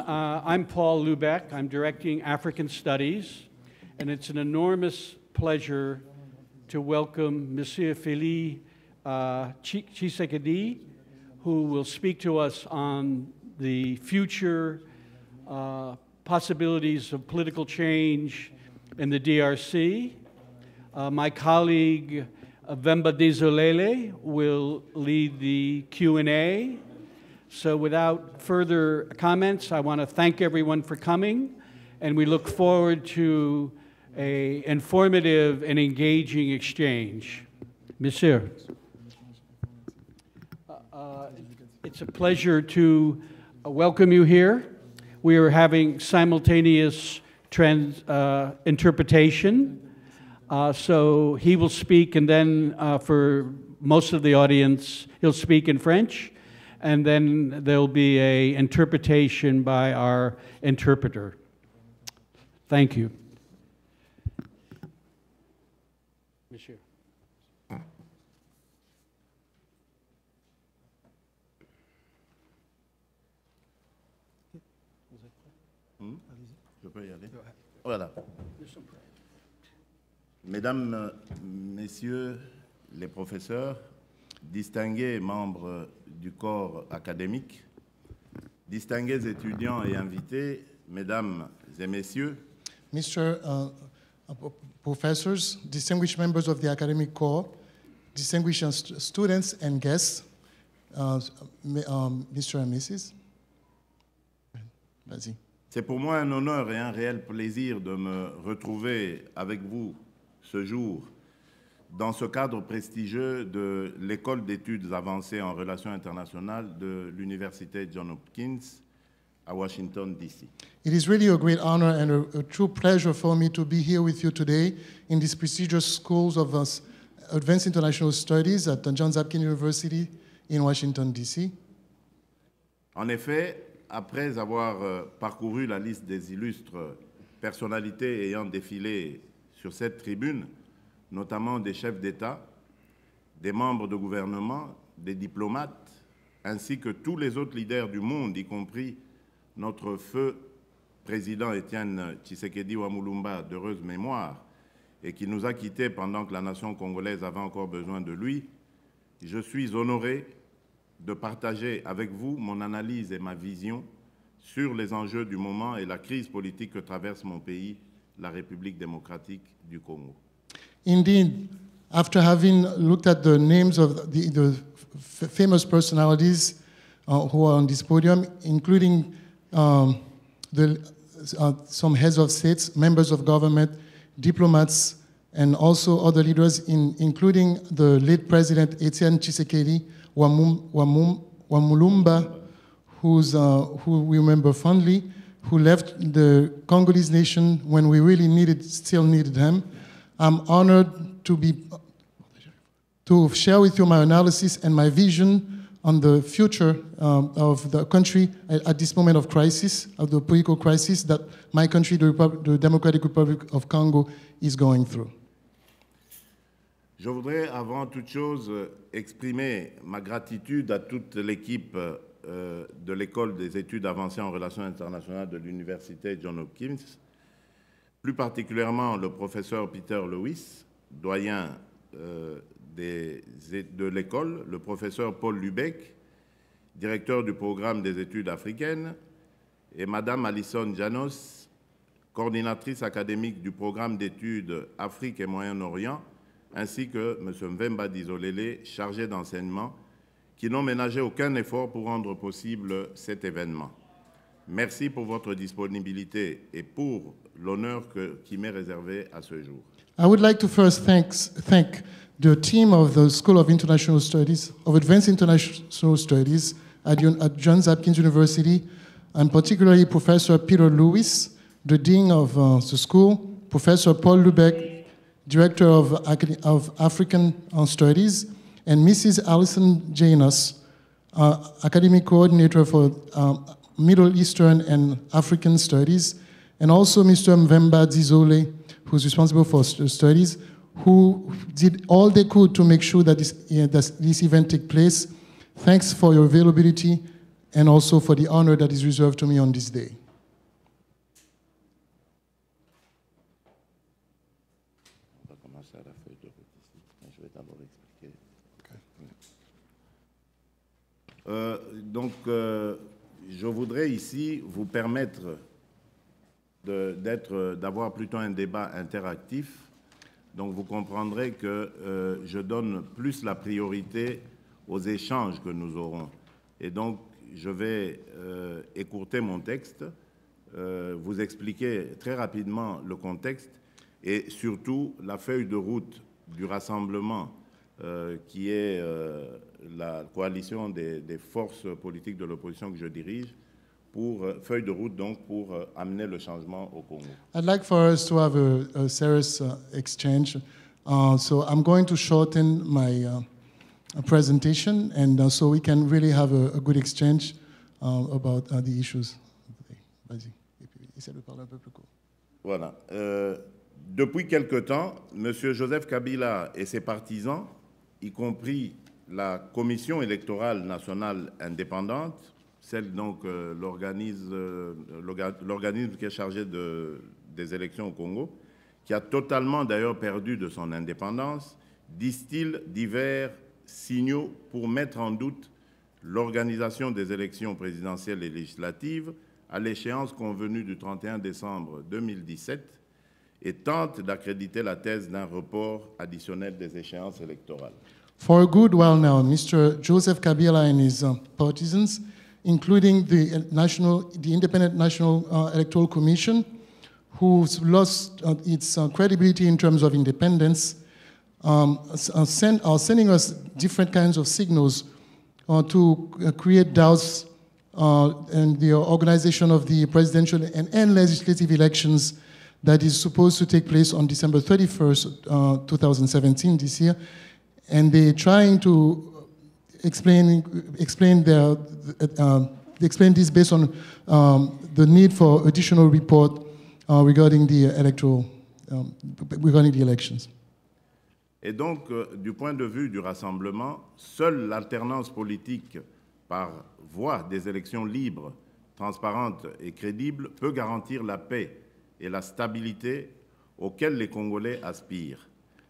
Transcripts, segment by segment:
I'm Paul Lubeck. I'm directing African Studies, and it's an enormous pleasure to welcome Monsieur Félix Tshisekedi, who will speak to us on the future possibilities of political change in the DRC. My colleague, Vemba Dizolele, will lead the Q&A. So without further comments, I want to thank everyone for coming, and we look forward to an informative and engaging exchange. Monsieur. It's a pleasure to welcome you here. We are having simultaneous interpretation. So he will speak, and then for most of the audience, he'll speak in French, and then there'll be an interpretation by our interpreter. Thank you. Monsieur. Je peux y aller? Voilà. Mesdames, Messieurs les professeurs, distingués membres du corps académique, distingués étudiants et invités, Mesdames et Messieurs, Professors, distinguished members of the academic corps, distinguished students and guests, Mr. and Mrs. Vas-y. C'est pour moi un honneur et un réel plaisir de me retrouver avec vous ce jour dans ce cadre prestigieux de l'École d'études avancées en relations internationales de l'Université Johns Hopkins à Washington, D.C. It is really a great honor and a true pleasure for me to be here with you today in this prestigious School of Advanced International Studies at the Johns Hopkins University in Washington, D.C. En effet, après avoir parcouru la liste des illustres personnalités ayant défilé sur cette tribune, notamment des chefs d'État, des membres de gouvernement, des diplomates, ainsi que tous les autres leaders du monde, y compris notre feu président Étienne Tshisekedi Wamulumba, d'heureuse mémoire, et qui nous a quittés pendant que la nation congolaise avait encore besoin de lui, je suis honoré de partager avec vous mon analyse et ma vision sur les enjeux du moment et la crise politique que traverse mon pays, la République démocratique du Congo. Indeed, after having looked at the names of the famous personalities who are on this podium, including some heads of states, members of government, diplomats, and also other leaders, including the late President Etienne Tshisekedi Wamulumba, who we remember fondly, who left the Congolese nation when we really still needed him. I'm honored to share with you my analysis and my vision on the future of the country at this moment of crisis, of the political crisis that my country, the Democratic Republic of Congo, is going through. Je voudrais avant toute chose exprimer ma gratitude à toute l'équipe de l'École des études avancées en relations internationales de l'Université Johns Hopkins, plus particulièrement le professeur Peter Lewis, doyen de l'école, le professeur Paul Lubeck, directeur du programme des études africaines, et Madame Alison Janos, coordinatrice académique du programme d'études Afrique et Moyen-Orient, ainsi que M. Vemba Dizolele, chargé d'enseignement, qui n'ont ménagé aucun effort pour rendre possible cet événement. Merci pour votre disponibilité et pour l'honneur qui m'est réservé à ce jour. I would like to first thank the team of the School of International Studies, of Advanced International Studies at Johns Hopkins University, and particularly Professor Peter Lewis, the Dean of the school, Professor Paul Lubeck, Director of African Studies, and Mrs. Alison Janos, Academic Coordinator for Middle Eastern and African Studies, and also Mr. Mvemba Dizole, who's responsible for studies, who did all they could to make sure that this event took place. Thanks for your availability and also for the honor that is reserved to me on this day. On va commencer à la feuille de route ici. Je vais d'abord expliquer. Je voudrais ici vous permettre d'avoir plutôt un débat interactif. Donc, vous comprendrez que je donne plus la priorité aux échanges que nous aurons. Et donc, je vais écourter mon texte, vous expliquer très rapidement le contexte et surtout la feuille de route du rassemblement qui est la coalition des forces politiques de l'opposition que je dirige, feuille de route donc pour amener le changement au Congo. I'd like for us to have a serious exchange. So I'm going to shorten my presentation, and so we can really have a good exchange about the issues. Vas-y, essaie de parler un peu plus court. Voilà. Depuis quelque temps, M. Joseph Kabila et ses partisans, y compris la Commission électorale nationale indépendante, celle donc l'organisme qui est chargé des élections au Congo, qui a totalement d'ailleurs perdu de son indépendance, distille divers signaux pour mettre en doute l'organisation des élections présidentielles et législatives à l'échéance convenue du 31 décembre 2017 et tente d'accréditer la thèse d'un report additionnel des échéances électorales. For a good while now, Mr. Joseph Kabila and his partisans, including the Independent National Electoral Commission, who's lost its credibility in terms of independence, are sending us different kinds of signals to create doubts in the organization of the presidential and legislative elections that is supposed to take place on December 31st, 2017, this year. And they're trying to explain this based on the need for additional report regarding the elections. Et donc, du point de vue du rassemblement, seule l'alternance politique par voie des élections libres, transparentes et crédibles peut garantir la paix et la stabilité auxquelles les Congolais aspirent.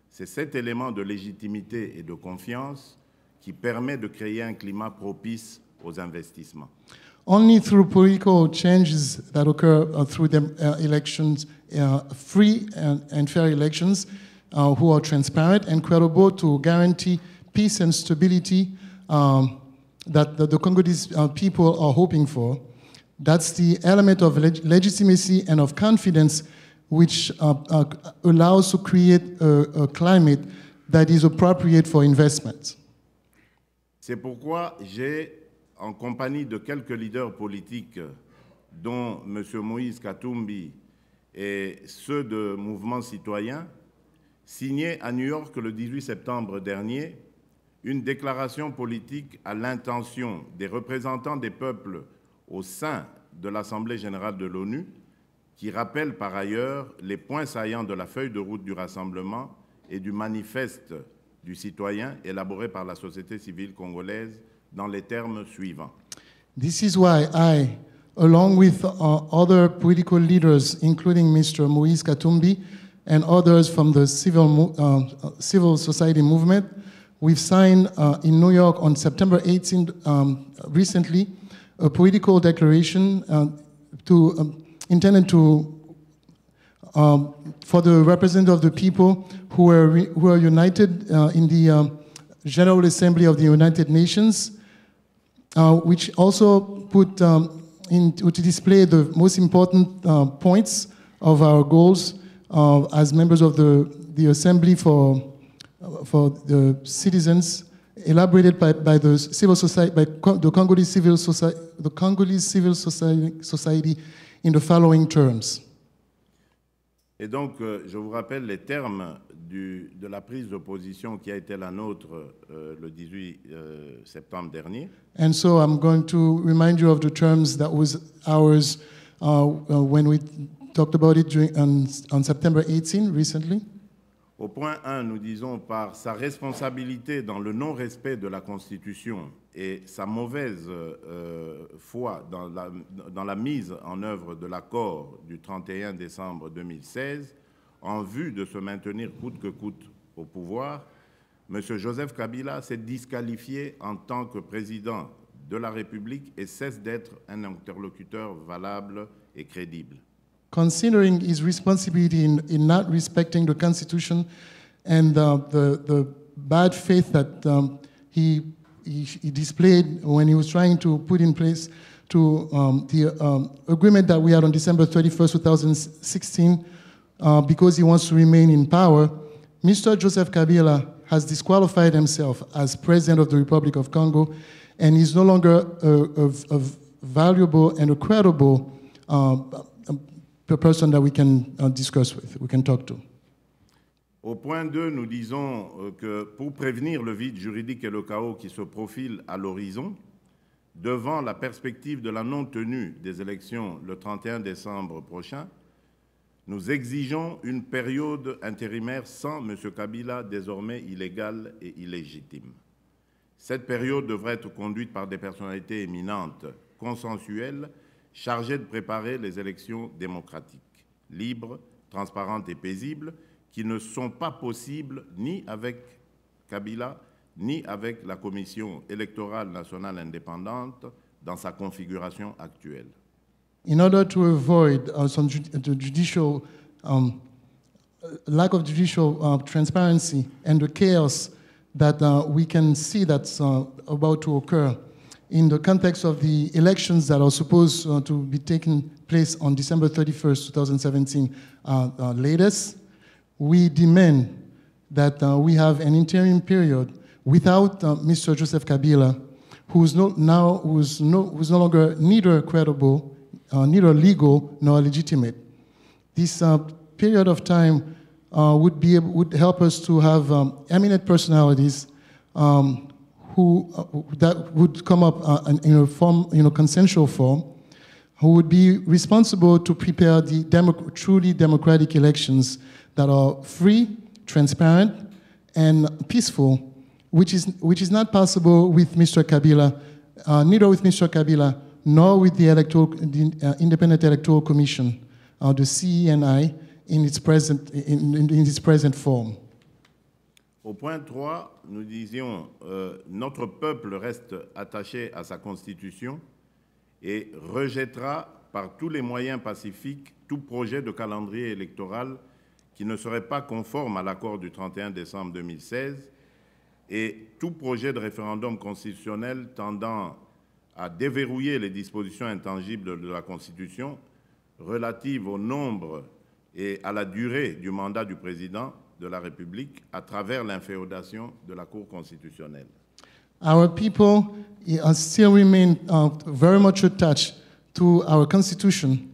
C'est cet élément de légitimité et de confiance qui permet de créer un climat propice aux investissements. Only through political changes that occur through the elections, free and fair elections, who are transparent and credible to guarantee peace and stability that the Congolese people are hoping for. That's the element of legitimacy and of confidence which allows to create a climate that is appropriate for investment. C'est pourquoi j'ai, en compagnie de quelques leaders politiques, dont M. Moïse Katumbi et ceux de mouvements citoyens, signé à New York le 18 septembre dernier une déclaration politique à l'intention des représentants des peuples au sein de l'Assemblée générale de l'ONU, qui rappelle par ailleurs les points saillants de la feuille de route du rassemblement et du manifeste du citoyen élaboré par la société civile congolaise dans les termes suivants. This is why I, along with other political leaders, including Mr. Moïse Katumbi and others from the civil society movement, we've signed in New York on September 18 recently a political declaration intended for the representatives of the people who are united in the General Assembly of the United Nations, which also put to display the most important points of our goals as members of the Assembly for the citizens, elaborated by the civil society, by the Congolese civil society in the following terms. Et donc, je vous rappelle les termes de la prise de position qui a été la nôtre le 18 septembre dernier. And so I'm going to remind you of the terms that was ours when we talked about it on September 18 recently. Au point 1, nous disons par sa responsabilité dans le non-respect de la Constitution et sa mauvaise foi dans la mise en œuvre de l'accord du 31 décembre 2016, en vue de se maintenir coûte que coûte au pouvoir, M. Joseph Kabila s'est disqualifié en tant que président de la République et cesse d'être un interlocuteur valable et crédible. Considering his responsibility in not respecting the Constitution and the bad faith that he displayed when he was trying to put in place the agreement that we had on December 31st, 2016, because he wants to remain in power, Mr. Joseph Kabila has disqualified himself as President of the Republic of Congo, and he's no longer a valuable and a credible person that we can discuss with, we can talk to. Au point 2, nous disons que pour prévenir le vide juridique et le chaos qui se profilent à l'horizon, devant la perspective de la non-tenue des élections le 31 décembre prochain, nous exigeons une période intérimaire sans M. Kabila, désormais illégal et illégitime. Cette période devrait être conduite par des personnalités éminentes, consensuelles, chargées de préparer les élections démocratiques, libres, transparentes et paisibles, qui ne sont pas possibles ni avec Kabila, ni avec la Commission électorale nationale indépendante dans sa configuration actuelle. In order to avoid some judicial lack of judicial transparency and the chaos that we can see that's about to occur in the context of the elections that are supposed to be taking place on December 31st, 2017 latest, we demand that we have an interim period without Mr. Joseph Kabila, who's no longer neither credible, neither legal nor legitimate. This period of time would help us to have eminent personalities that would come up in a form, consensual form, who would be responsible to prepare the truly democratic elections that are free, transparent, and peaceful, which is not possible with Mr. Kabila, neither with Mr. Kabila nor with the Independent Electoral Commission, the CENI, in its present form. Au point 3, nous disions notre peuple reste attaché à sa constitution et rejettera par tous les moyens pacifiques tout projet de calendrier électoral qui ne serait pas conforme à l'accord du 31 décembre 2016 et tout projet de référendum constitutionnel tendant à déverrouiller les dispositions intangibles de la Constitution relatives au nombre et à la durée du mandat du président de la République à travers l'inféodation de la Cour constitutionnelle. Our people still remain very much attached to our Constitution,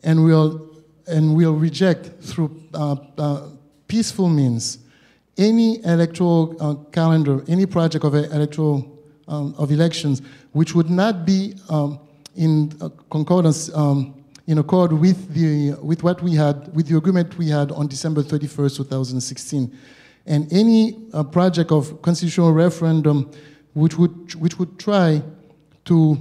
and will reject through peaceful means any electoral calendar, any project of of elections, which would not be in concordance, in accord with what we had, with the agreement we had on December 31st, 2016, and any project of constitutional referendum which would try to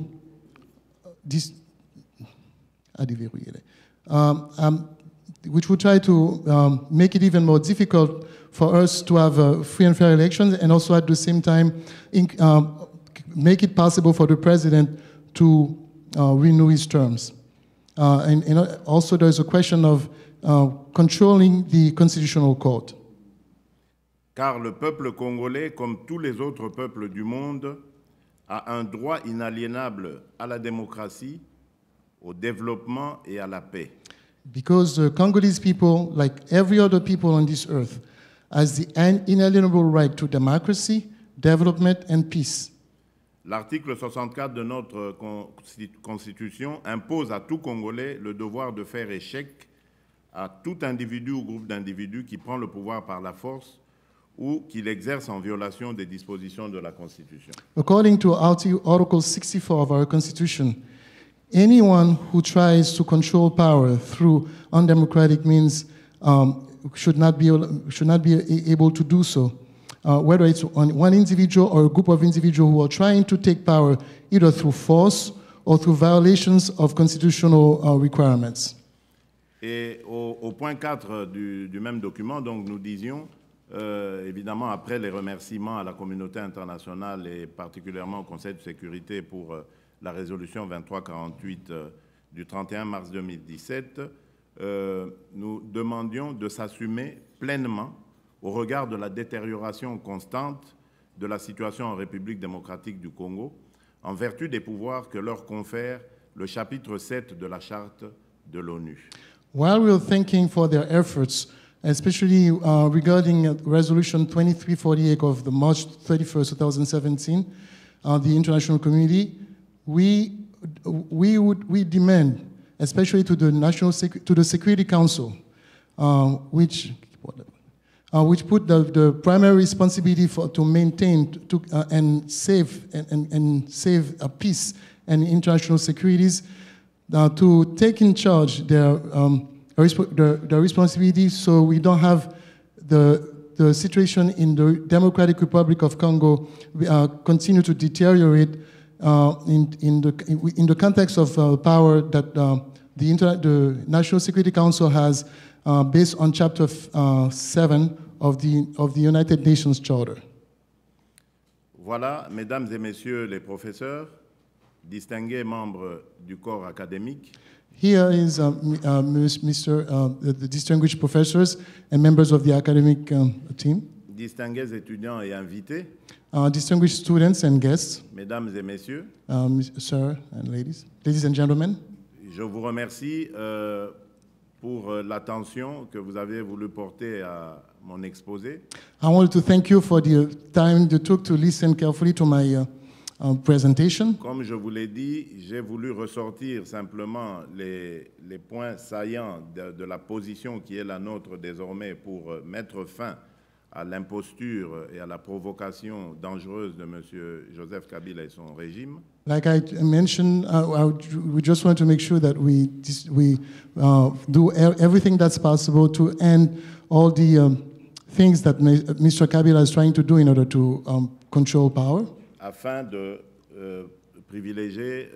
which would try to make it even more difficult for us to have free and fair elections, and also at the same time make it possible for the president to renew his terms. And also there's a question of controlling the Constitutional Court. Car le peuple congolais, comme tous les autres peuples du monde, a un droit inaliénable à la démocratie, au développement et à la paix. Because the Congolese people, like every other people on this earth, has the inalienable right to democracy, development, and peace. L'article 64 de notre Constitution impose à tout Congolais le devoir de faire échec à tout individu ou groupe d'individus qui prend le pouvoir par la force ou qui l'exerce en violation des dispositions de la Constitution. According to Article 64 of our Constitution, anyone who tries to control power through undemocratic means should not be able to do so, whether it's on one individual or a group of individuals who are trying to take power either through force or through violations of constitutional requirements. Et au point 4 du même document, donc, nous disions, évidemment, après les remerciements à la communauté internationale et particulièrement au Conseil de sécurité pour la résolution 2348 du 31 mars 2017, nous demandions de s'assumer pleinement au regard de la détérioration constante de la situation en République démocratique du Congo, en vertu des pouvoirs que leur confère le chapitre 7 de la Charte de l'ONU. While we are thanking for their efforts, especially regarding Resolution 2348 of the March 31st, 2017, the international community, we demand, especially to the Security Council, which put the primary responsibility to maintain and save peace and international securities, to take in charge their responsibility, so we don't have the situation in the Democratic Republic of Congo continue to deteriorate in the context of power that the National Security Council has based on Chapter 7 of the United Nations Charter. Voilà, mesdames et messieurs les professeurs, distingués membres du corps académique. Here is the distinguished professors and members of the academic team. Distingués étudiants et invités. Distinguished students and guests. Mesdames et messieurs. Sir and ladies. Ladies and gentlemen. Je vous remercie pour l'attention que vous avez voulu porter à mon exposé. I wanted to thank you for the time you took to listen carefully to my presentation. Comme je vous l'ai dit, j'ai voulu ressortir simplement les points saillants de la position qui est la nôtre désormais pour mettre fin à l'imposture et à la provocation dangereuse de M. Joseph Kabila et son régime. Like I mentioned, we just want to make sure that we do everything that's possible to end all the things that Mr. Kabila is trying to do in order to control power. Afin de privilégier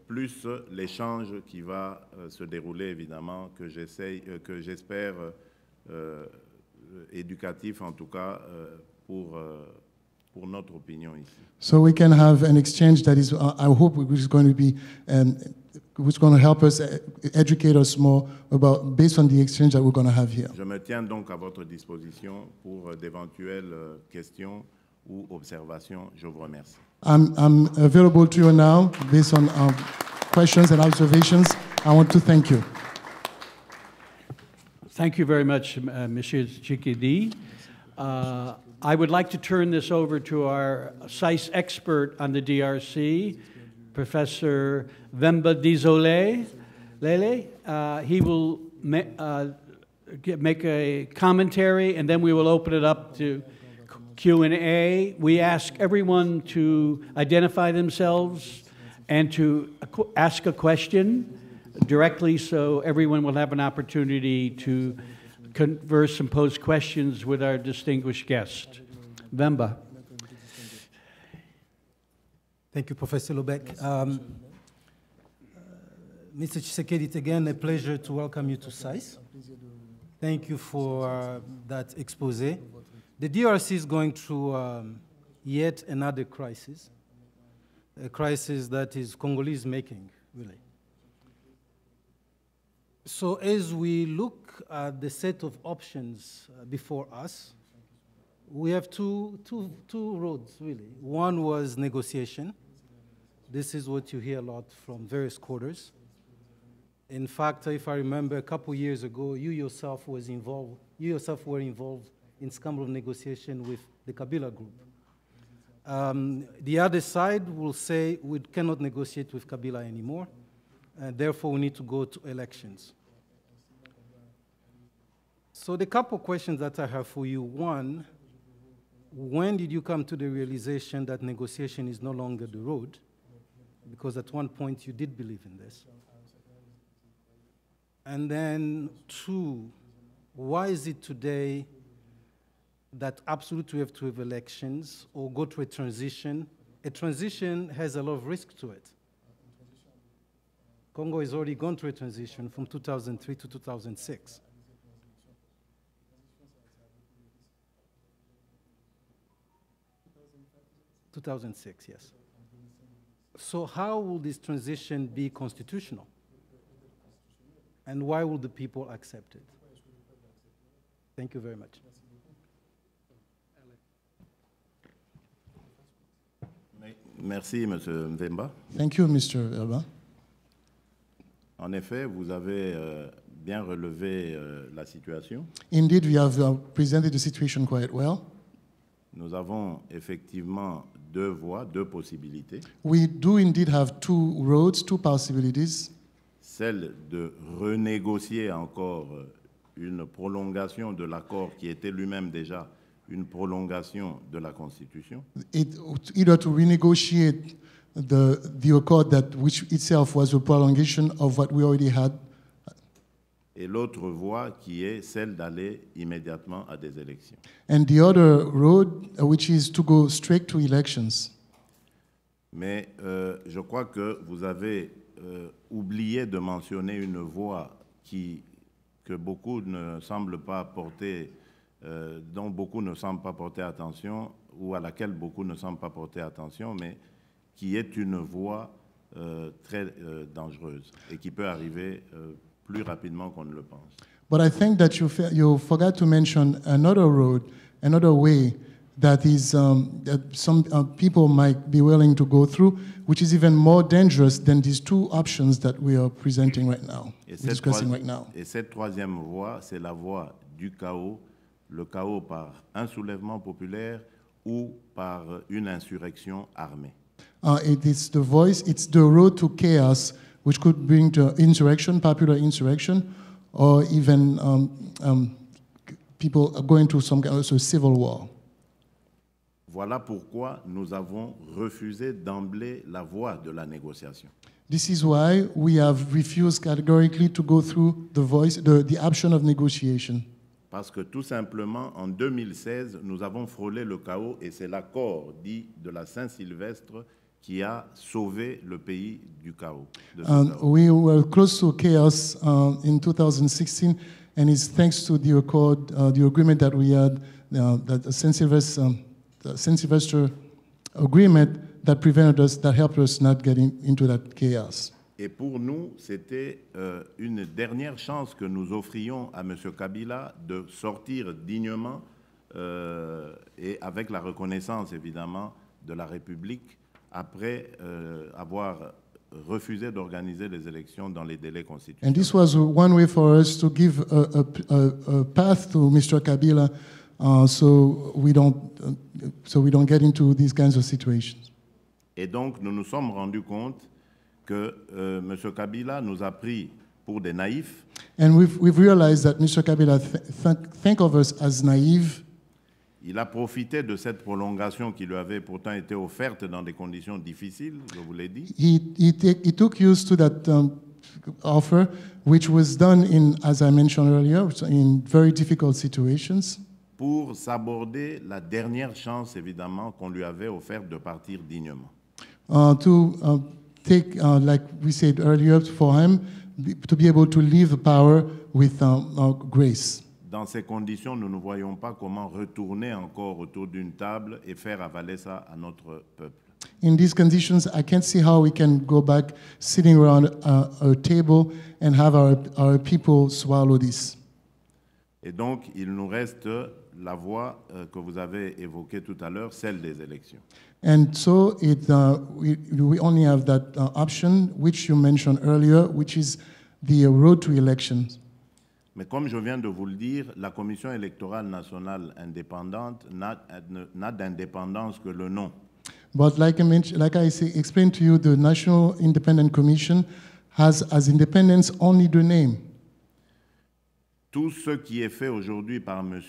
plus l'échange qui va se dérouler, évidemment, que j'espère éducatif, en tout cas, pour notre opinion ici. So we can have an exchange that is, I hope, which is going to be, which is going to help us educate us more about, based on the exchange that we're going to have here. Je me tiens donc à votre disposition pour d'éventuelles questions ou observations. Je vous remercie. I'm available to you now based on questions and observations. I want to thank you. Thank you very much, Monsieur Tshisekedi. I would like to turn this over to our SAIS expert on the DRC, Professor Vemba Dizolele. He will make a commentary, and then we will open it up to Q&A. We ask everyone to identify themselves and to ask a question directly, so everyone will have an opportunity to converse and pose questions with our distinguished guest. Vemba. Thank you, Professor Lobek. Mr. Tshisekedi, it's again a pleasure to welcome you to SAIS. Thank you for that expose. The DRC is going through yet another crisis, a crisis that is Congolese making, really. So as we look at the set of options before us, we have two roads, really. One was negotiation. This is what you hear a lot from various quarters. In fact, if I remember, a couple years ago, you yourself were involved in scandal negotiation with the Kabila group. The other side will say we cannot negotiate with Kabila anymore, and therefore we need to go to elections. So the couple questions that I have for you, one, when did you come to the realization that negotiation is no longer the road? Because at one point you did believe in this. And then two, why is it today that absolutely we have to have elections or go to a transition? A transition has a lot of risk to it. Congo has already gone through a transition from 2003 to 2006. Yes. So how will this transition be constitutional? And why will the people accept it? Thank you very much. Merci, M. Mvemba. Thank you, Mr. Elba. En effet, vous avez bien relevé la situation. Indeed, we have presented the situation quite well. Nous avons effectivement deux voies, deux possibilités. We do indeed have two roads, two possibilities. Celle de renégocier encore une prolongation de l'accord qui était lui-même déjà une prolongation de la Constitution. Either to renegotiate the accord that which itself was a prolongation of what we already had. Et l'autre voie qui est celle d'aller immédiatement à des élections. And the other road, which is to go straight to elections. Mais je crois que vous avez oublié de mentionner une voie que beaucoup ne semblent pas porter, dont beaucoup ne semblent pas porter attention, ou à laquelle beaucoup ne semblent pas porter attention, mais qui est une voie très dangereuse et qui peut arriver plus rapidement qu'on ne le pense. But I think that you forgot to mention another road, another way that is that some people might be willing to go through, which is even more dangerous than these two options that we are presenting right now, discussing right now. Et cette troisième voie, c'est la voie du chaos, le chaos par un soulèvement populaire ou par une insurrection armée. It's the road to chaos, which could bring to insurrection, popular insurrection, or even people going to some kind of civil war. Voilà pourquoi nous avons refusé d'emblée la voie de la négociation. This is why we have refused categorically to go through the option of negotiation. Parce que tout simplement, en 2016, nous avons frôlé le chaos et c'est l'accord dit de la Saint-Sylvestre qui a sauvé le pays du chaos. We were close to chaos in 2016, and it's thanks to the accord, the agreement that we had, that the Saint Sylvester agreement that prevented us, that helped us not get into that chaos. Et pour nous, c'était une dernière chance que nous offrions à M. Kabila de sortir dignement et avec la reconnaissance, évidemment, de la République après avoir refusé d'organiser les élections dans les délais constitutionnels. And this was one way for us to give a path to Mr. Kabila so we don't get into these kinds of situations. Et donc, nous nous sommes rendus compte que M. Kabila nous a pris pour des naïfs. And we've realized that Mr. Kabila think of us as naive. Il a profité de cette prolongation qui lui avait pourtant été offerte dans des conditions difficiles, je vous l'ai dit. He took use to that offer, which was done in, as I mentioned earlier, in very difficult situations. Pour s'aborder la dernière chance, évidemment, qu'on lui avait offerte de partir dignement. To take, like we said earlier, for him to be able to leave power with grace. Dans ces conditions, nous ne voyons pas comment retourner encore autour d'une table et faire avaler ça à notre peuple. In these conditions, I can't see how we can go back sitting around a table and have our people swallow this. Et donc, il nous reste la voie que vous avez évoquée tout à l'heure, celle des élections. And so we only have that option, which you mentioned earlier, which is the road to elections. Mais comme je viens de vous le dire, la Commission électorale nationale indépendante n'a d'indépendance que le nom. But like I explained to you, the National Independent Commission has as independence only the name. Tout ce qui est fait aujourd'hui par M.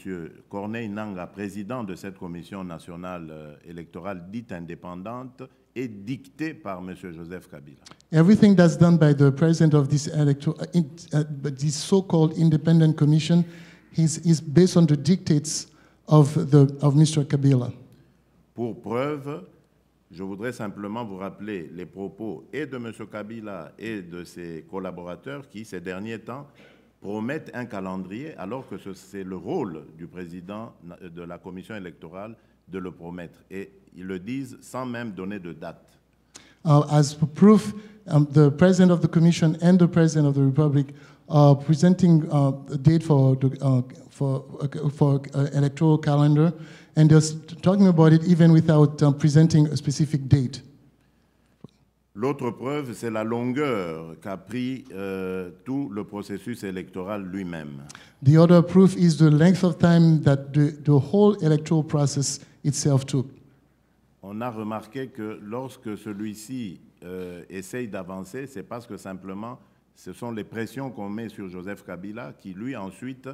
Corneille Nangaa, président de cette commission nationale électorale dite indépendante, est dicté par M. Joseph Kabila. Everything that's done by the president of this so-called independent commission He's based on the dictates of Mr. Kabila. Pour preuve, je voudrais simplement vous rappeler les propos et de M. Kabila et de ses collaborateurs qui, ces derniers temps, promettent un calendrier alors que c'est le rôle du président de la commission électorale de le promettre. Et ils le disent sans même donner de date. As proof, the president of the commission and the president of the republic are presenting a date for electoral calendar, and they're talking about it even without presenting a specific date. L'autre preuve, c'est la longueur qu'a pris tout le processus électoral lui-même. The other proof is the length of time that the whole electoral process itself took. On a remarqué que lorsque celui-ci essaye d'avancer, c'est parce que simplement, ce sont les pressions qu'on met sur Joseph Kabila qui, lui, ensuite,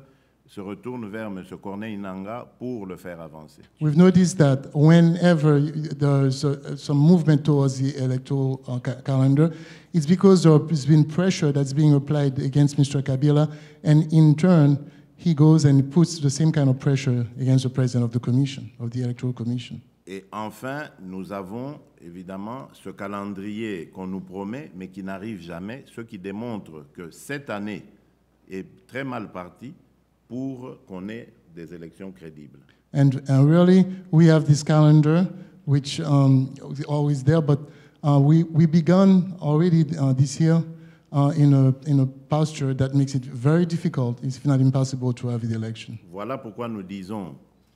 se retourne vers M. Corneille Nangaa pour le faire avancer. We've noticed that whenever there's some movement towards the electoral calendar, it's because there has been pressure that's being applied against Mr. Kabila, and in turn, he goes and puts the same kind of pressure against the president of the commission, of the electoral commission. Et enfin, nous avons évidemment ce calendrier qu'on nous promet, mais qui n'arrive jamais, ce qui démontre que cette année est très mal partie pour qu'on ait des élections crédibles. And really, we have this calendar, which is always there, but we begun already this year in a posture that makes it very difficult, if not impossible, to have the election. Voilà pourquoi nous disons,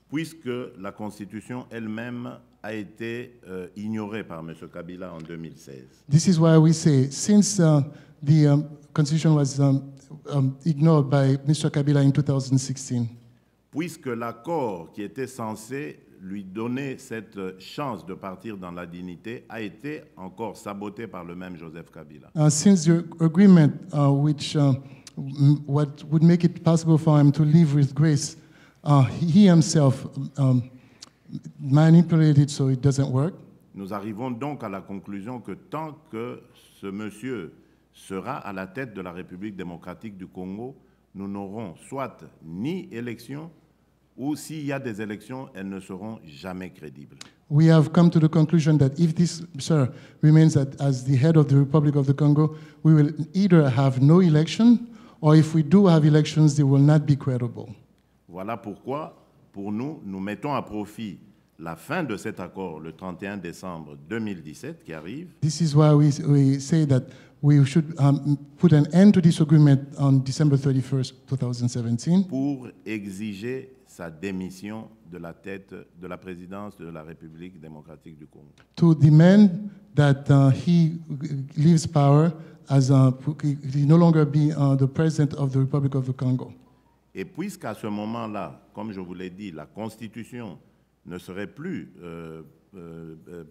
puisque la Constitution elle-même a été ignorée par M. Kabila en 2016. This is why we say, since the Constitution was ignored by Mr. Kabila in 2016, puisque l'accord qui était censé lui donner cette chance de partir dans la dignité a été encore saboté par le même Joseph Kabila. Since the agreement which what would make it possible for him to live with grace, he himself manipulated so it doesn't work. Nous arrivons donc à la conclusion que tant que ce monsieur sera à la tête de la République démocratique du Congo, nous n'aurons soit ni élection, ou s'il y a des élections, elles ne seront jamais crédibles. We have come to the conclusion that if this sir remains as the head of the Republic of the Congo, we will either have no election, or if we do have elections, they will not be credible. Voilà pourquoi, pour nous, nous mettons à profit la fin de cet accord le 31 décembre 2017 qui arrive. This is why we say that we should put an end to this agreement on December 31st, 2017. Pour exiger sa démission de la tête de la présidence de la République démocratique du Congo. To demand that he leaves power as he no longer be the president of the Republic of the Congo. Et puisqu'à ce moment-là, comme je vous l'ai dit, la Constitution ne serait plus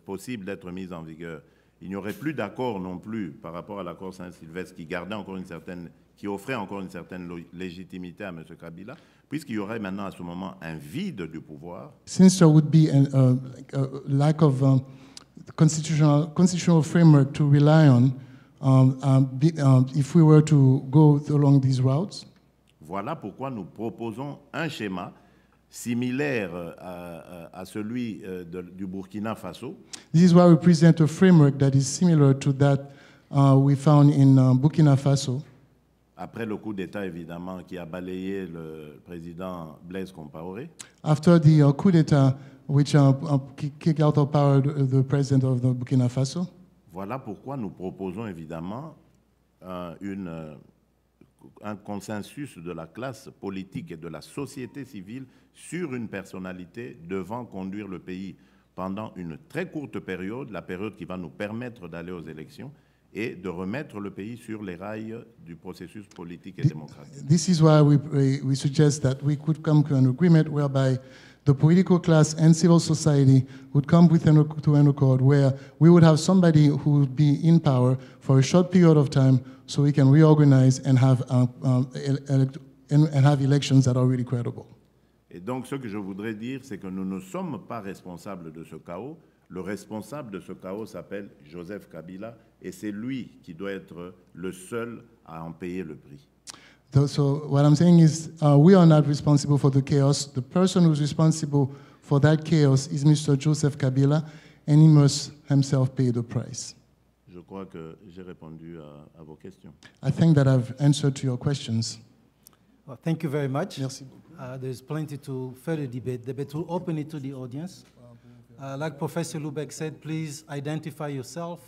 possible d'être mise en vigueur, il n'y aurait plus d'accord non plus par rapport à l'accord Saint-Sylvestre qui offrait encore une certaine légitimité à M. Kabila, puisqu'il y aurait maintenant à ce moment un vide du pouvoir. Since there would be a lack of constitutional framework to rely on if we were to go along these routes. Voilà pourquoi nous proposons un schéma similaire à celui du Burkina Faso. This is why we present a framework that is similar to that we found in Burkina Faso. Après le coup d'État, évidemment, qui a balayé le président Blaise Compaoré. After the coup d'État, which kicked out of power the president of the Burkina Faso. Voilà pourquoi nous proposons évidemment un consensus de la classe politique et de la société civile sur une personnalité devant conduire le pays pendant une très courte période, la période qui va nous permettre d'aller aux élections et de remettre le pays sur les rails du processus politique et démocratique. This is why we suggest that we could come to an agreement whereby the political class and civil society would come to an accord where we would have somebody who would be in power for a short period of time so we can reorganize and have elections that are really credible. Et donc, ce que je voudrais dire, c'est que nous ne sommes pas responsables de ce chaos. Le responsable de ce chaos s'appelle Joseph Kabila et c'est lui qui doit être le seul à en payer le prix. So what I'm saying is we are not responsible for the chaos. The person who's responsible for that chaos is Mr. Joseph Kabila, and he must himself pay the price. Je crois que j'ai répondu à vos questions. I think that I've answered to your questions. Well, thank you very much. Merci. There's plenty to further debate. We'll open it to the audience. Like Professor Lubeck said, please identify yourself,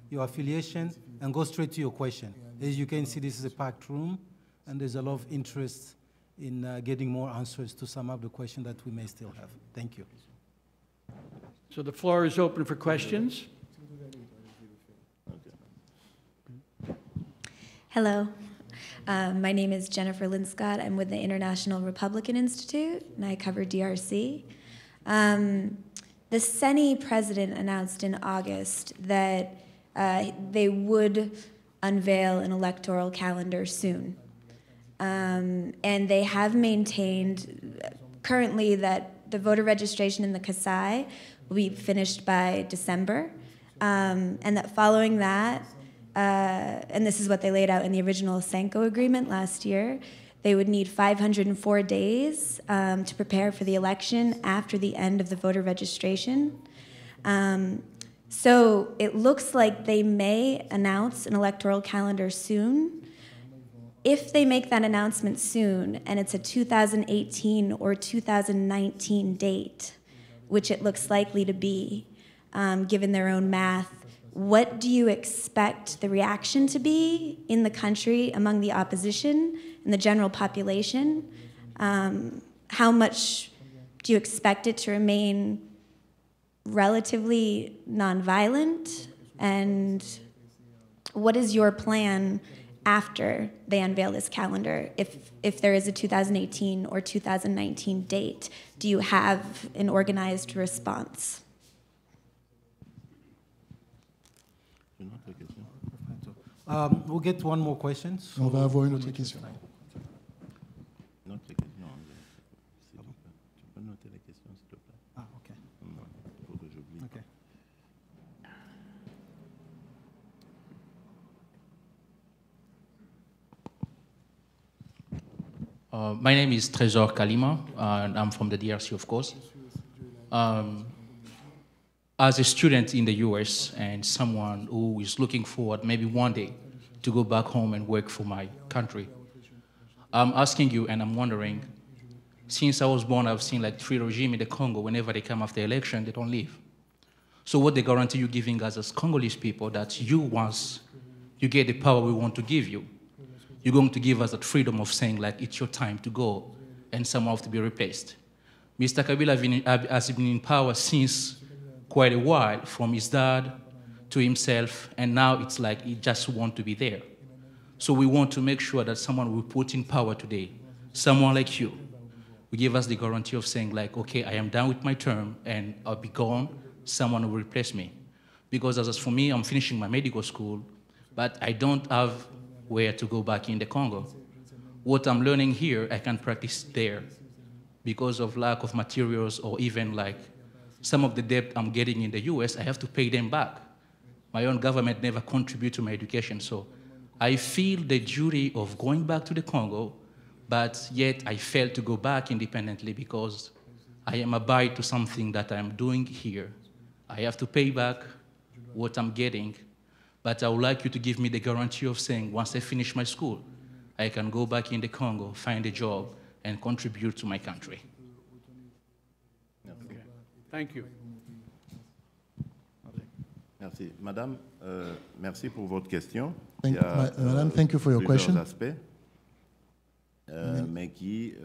your affiliation, and go straight to your question. As you can see, this is a packed room, and there's a lot of interest in getting more answers to some of the questions that we may still have. Thank you. So the floor is open for questions. Hello. My name is Jennifer Linscott. I'm with the International Republican Institute, and I cover DRC. The CENI president announced in August that they would unveil an electoral calendar soon. And they have maintained currently that the voter registration in the Kasai will be finished by December, and that following that, and this is what they laid out in the original Senko agreement last year, they would need 504 days to prepare for the election after the end of the voter registration. So it looks like they may announce an electoral calendar soon. If they make that announcement soon, and it's a 2018 or 2019 date, which it looks likely to be, given their own math, what do you expect the reaction to be in the country among the opposition and the general population? How much do you expect it to remain relatively nonviolent? And what is your plan after they unveil this calendar? If there is a 2018 or 2019 date, do you have an organized response? We'll get one more question. On va avoir une autre question. Ah, okay. Okay. My name is Trésor Kalima, and I'm from the DRC, of course. As a student in the US and someone who is looking forward maybe one day to go back home and work for my country, I'm asking you and I'm wondering, since I was born, I've seen like 3 regimes in the Congo. Whenever they come after election, they don't leave. So what the guarantee you giving us as Congolese people that you, once you get the power we want to give you, you're going to give us that freedom of saying like it's your time to go and someone have to be replaced. Mr. Kabila has been in power since quite a while, from his dad to himself, and now it's like he just wants to be there. So we want to make sure that someone we put in power today, someone like you, will give us the guarantee of saying like, okay, I am done with my term and I'll be gone, someone will replace me. Because as for me, I'm finishing my medical school, but I don't have where to go back in the Congo. What I'm learning here, I can practice there because of lack of materials or even like some of the debt I'm getting in the US, I have to pay them back. My own government never contribute to my education, so I feel the duty of going back to the Congo, but yet I fail to go back independently because I am abide to something that I'm doing here. I have to pay back what I'm getting, but I would like you to give me the guarantee of saying once I finish my school, I can go back in the Congo, find a job, and contribute to my country. Thank you. Merci. Madame, merci pour votre question. Madame, thank you for your question. Aspects, mais qui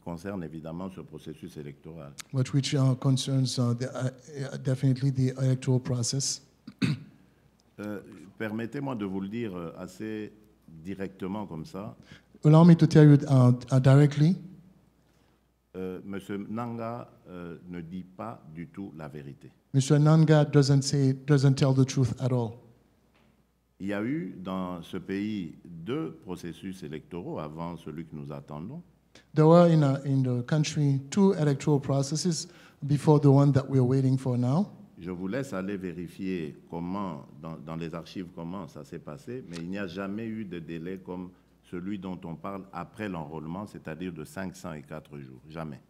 concernent évidemment ce processus électoral. But which concerns definitely the electoral process. Permettez-moi de vous le dire assez directement comme ça. Allow me to tell you directly. Monsieur Nanga ne dit pas du tout la vérité. Mr. Nanga doesn't tell the truth at all. Il y a eu dans ce pays 2 processus électoraux avant celui que nous attendons. There were in the country 2 electoral processes before the one that we're waiting for now. Je vous laisse aller vérifier comment, dans les archives, comment ça s'est passé, mais il n'y a jamais eu de délai comme celui dont on parle après l'enrôlement, c'est-à-dire de 504 jours. Jamais.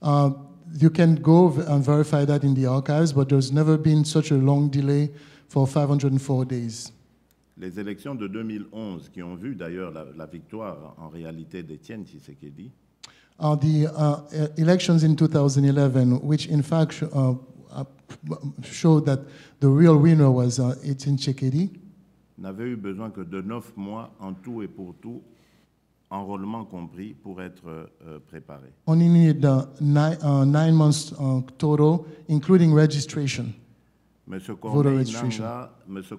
You can go and verify that in the archives, but there's never been such a long delay for 504 days. Les élections de 2011, qui ont vu d'ailleurs la victoire en réalité d'Étienne Tshisekedi, The elections in 2011, which in fact showed that the real winner was Etienne Tshisekedi, n'avaient eu besoin que de 9 mois en tout et pour tout, enrôlement compris, pour être préparés. only needed 9 months total, including registration. M. registration.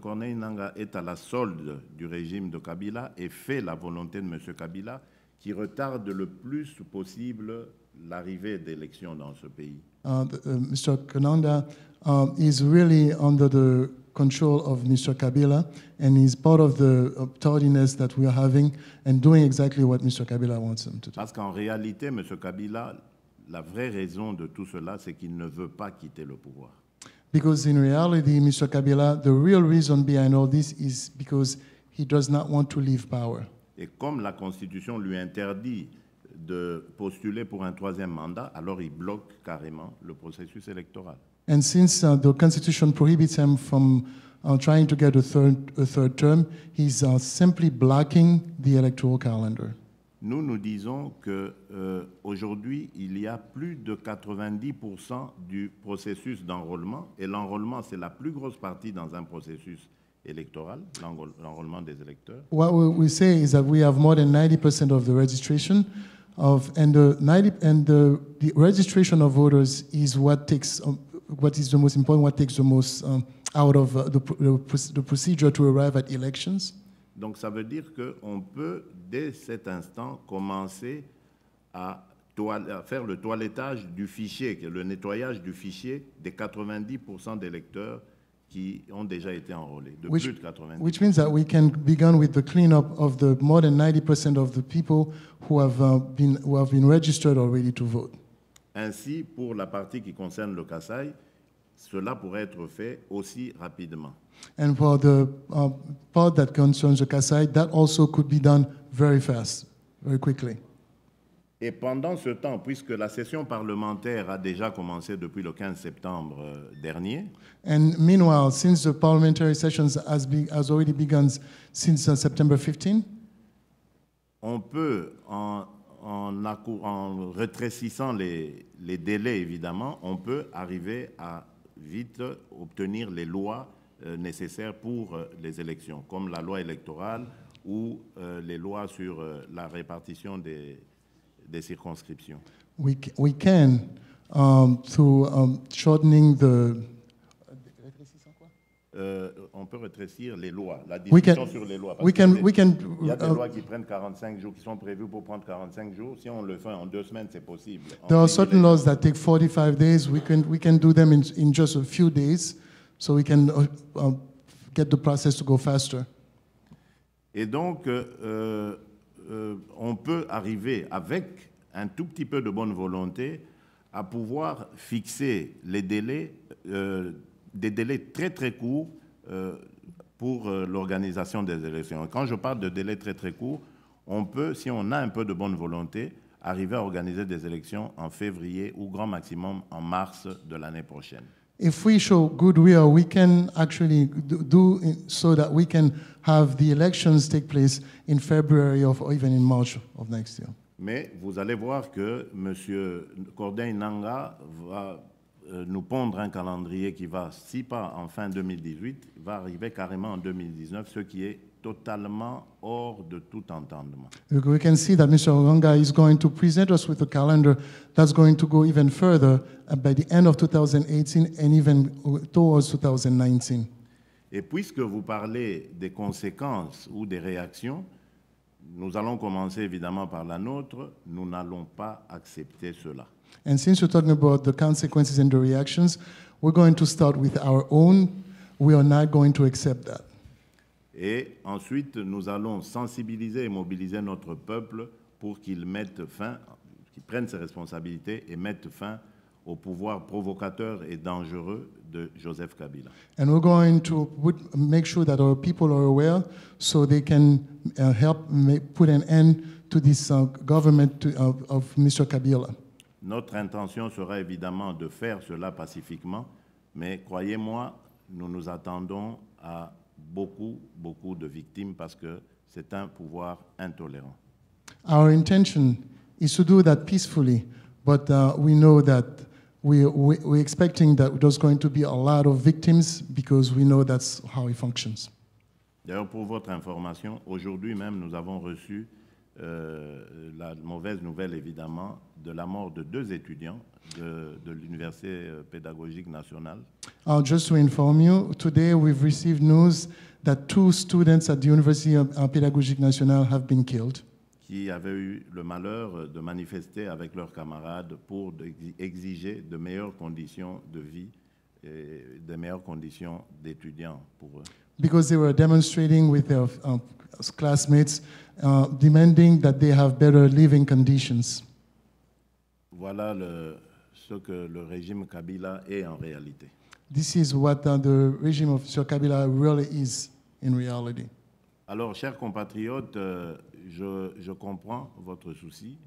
Corneille Nangaa est à la solde du régime de Kabila et fait la volonté de M. Kabila qui retarde le plus possible l'arrivée d'élections dans ce pays. Mr. Kananda is really under the control of Mr. Kabila, and he's part of the tardiness that we are having and doing exactly what Mr. Kabila wants him to do. Parce qu'en réalité, M. Kabila, la vraie raison de tout cela, c'est qu'il ne veut pas quitter le pouvoir. Because in reality, Mr. Kabila, the real reason behind all this is because he does not want to leave power. Et comme la Constitution lui interdit de postuler pour un 3e mandat, alors il bloque carrément le processus électoral. And since the Constitution prohibits him from trying to get a third term, he's simply blocking the electoral calendar. Nous disons qu'aujourd'hui, il y a plus de 90% du processus d'enrôlement, et l'enrôlement, c'est la plus grosse partie dans un processus électoral, l'enrôlement des électeurs. What we say is that we have more than 90% of the registration, and the registration of voters is what takes what is the most important, what takes the most out of the procedure to arrive at elections. Donc ça veut dire qu'on peut, dès cet instant, commencer à faire le toilettage du fichier, le nettoyage du fichier des 90% d'électeurs qui ont déjà été enrôlés, de plus de 90%. Which means that we can begin with the cleanup of the more than 90% of the people who have been registered already to vote. Ainsi, pour la partie qui concerne le Kasaï, cela pourrait être fait aussi rapidement. And for the part that concerns the Kasai, that also could be done very fast, very quickly. Et pendant ce temps, puisque la session parlementaire a déjà commencé depuis le 15 septembre dernier, And meanwhile, since the parliamentary sessions has already begun since September 15, on peut, en rétrécissant les délais évidemment, on peut arriver à vite obtenir les lois nécessaires pour les élections, comme la loi électorale ou les lois sur la répartition des circonscriptions. we can, through shortening the... On peut rétrécir les lois, la We discussion can- sur les lois. we Parce can- qu'il we can, y a des lois qui prennent 45 jours, qui sont prévues pour prendre 45 jours. Si on le fait en 2 semaines, c'est possible. There are certain laws that take 45 days. We can do them in just a few days, so we can get the process to go faster. Et donc, on peut arriver, avec un tout petit peu de bonne volonté, à pouvoir fixer les délais, des délais très très courts pour l'organisation des élections. Quand je parle de délais très très courts, on peut, si on a un peu de bonne volonté, arriver à organiser des élections en février ou grand maximum en mars de l'année prochaine. If we show goodwill, we can actually do so that we can have the elections take place in February or even in March of next year. Mais vous allez voir que M. Corneille Nangaa va nous pondre un calendrier qui va, si pas en fin 2018, va arriver carrément en 2019, ce qui est totalement hors de tout entendement. We can see that Mr. Onanga is going to present us with a calendar that's going to go even further by the end of 2018 and even towards 2019. Et puisque vous parlez des conséquences ou des réactions, nous allons commencer évidemment par la nôtre. Nous n'allons pas accepter cela. And since you're talking about the consequences and the reactions, we're going to start with our own. We are not going to accept that. Et ensuite, nous allons sensibiliser et mobiliser notre peuple pour qu'il mette fin, qu'il prenne ses responsabilités et mette fin au pouvoir provocateur et dangereux de Joseph Kabila. And we're going to make sure that our people are aware so they can help put an end to this government of Mr. Kabila. Notre intention sera évidemment de faire cela pacifiquement, mais croyez-moi, nous nous attendons à beaucoup de victimes parce que c'est un pouvoir intolérant. Our intention is to do that peacefully, but we know that we're expecting that there's going to be a lot of victims because we know that's how it functions. D'ailleurs, pour votre information, aujourd'hui même, nous avons reçu la mauvaise nouvelle, évidemment, de la mort de 2 étudiants de l'Université pédagogique nationale. Just to inform you, today we've received news that 2 students at the University Pédagogique Nationale have been killed. Qui avaient eu le malheur de manifester avec leurs camarades pour exiger de meilleures conditions de vie et de meilleures conditions d'étudiants pour eux. Because they were demonstrating with their classmates, demanding that they have better living conditions. Voilà ce que le régime Kabila est en réalité. This is what the regime of Sir Kabila really is in reality. Alors, chers compatriotes, je comprends votre souci.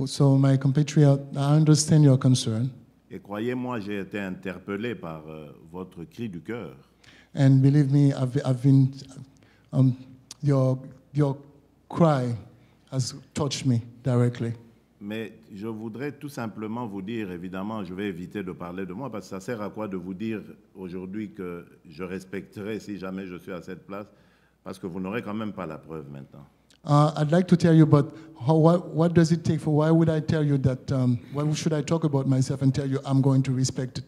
So, my compatriot, I understand your concern. Et croyez-moi, j'ai été interpellé par votre cri du cœur. And believe me, I've been, your cry has touched me directly. Mais je voudrais tout simplement vous dire, évidemment, je vais éviter de parler de moi, parce que ça sert à quoi de vous dire aujourd'hui que je respecterai si jamais je suis à cette place, parce que vous n'aurez quand même pas la preuve maintenant. I'd like to tell you, but what does it take for, why would I tell you that, why should I talk about myself and tell you I'm going to respect it?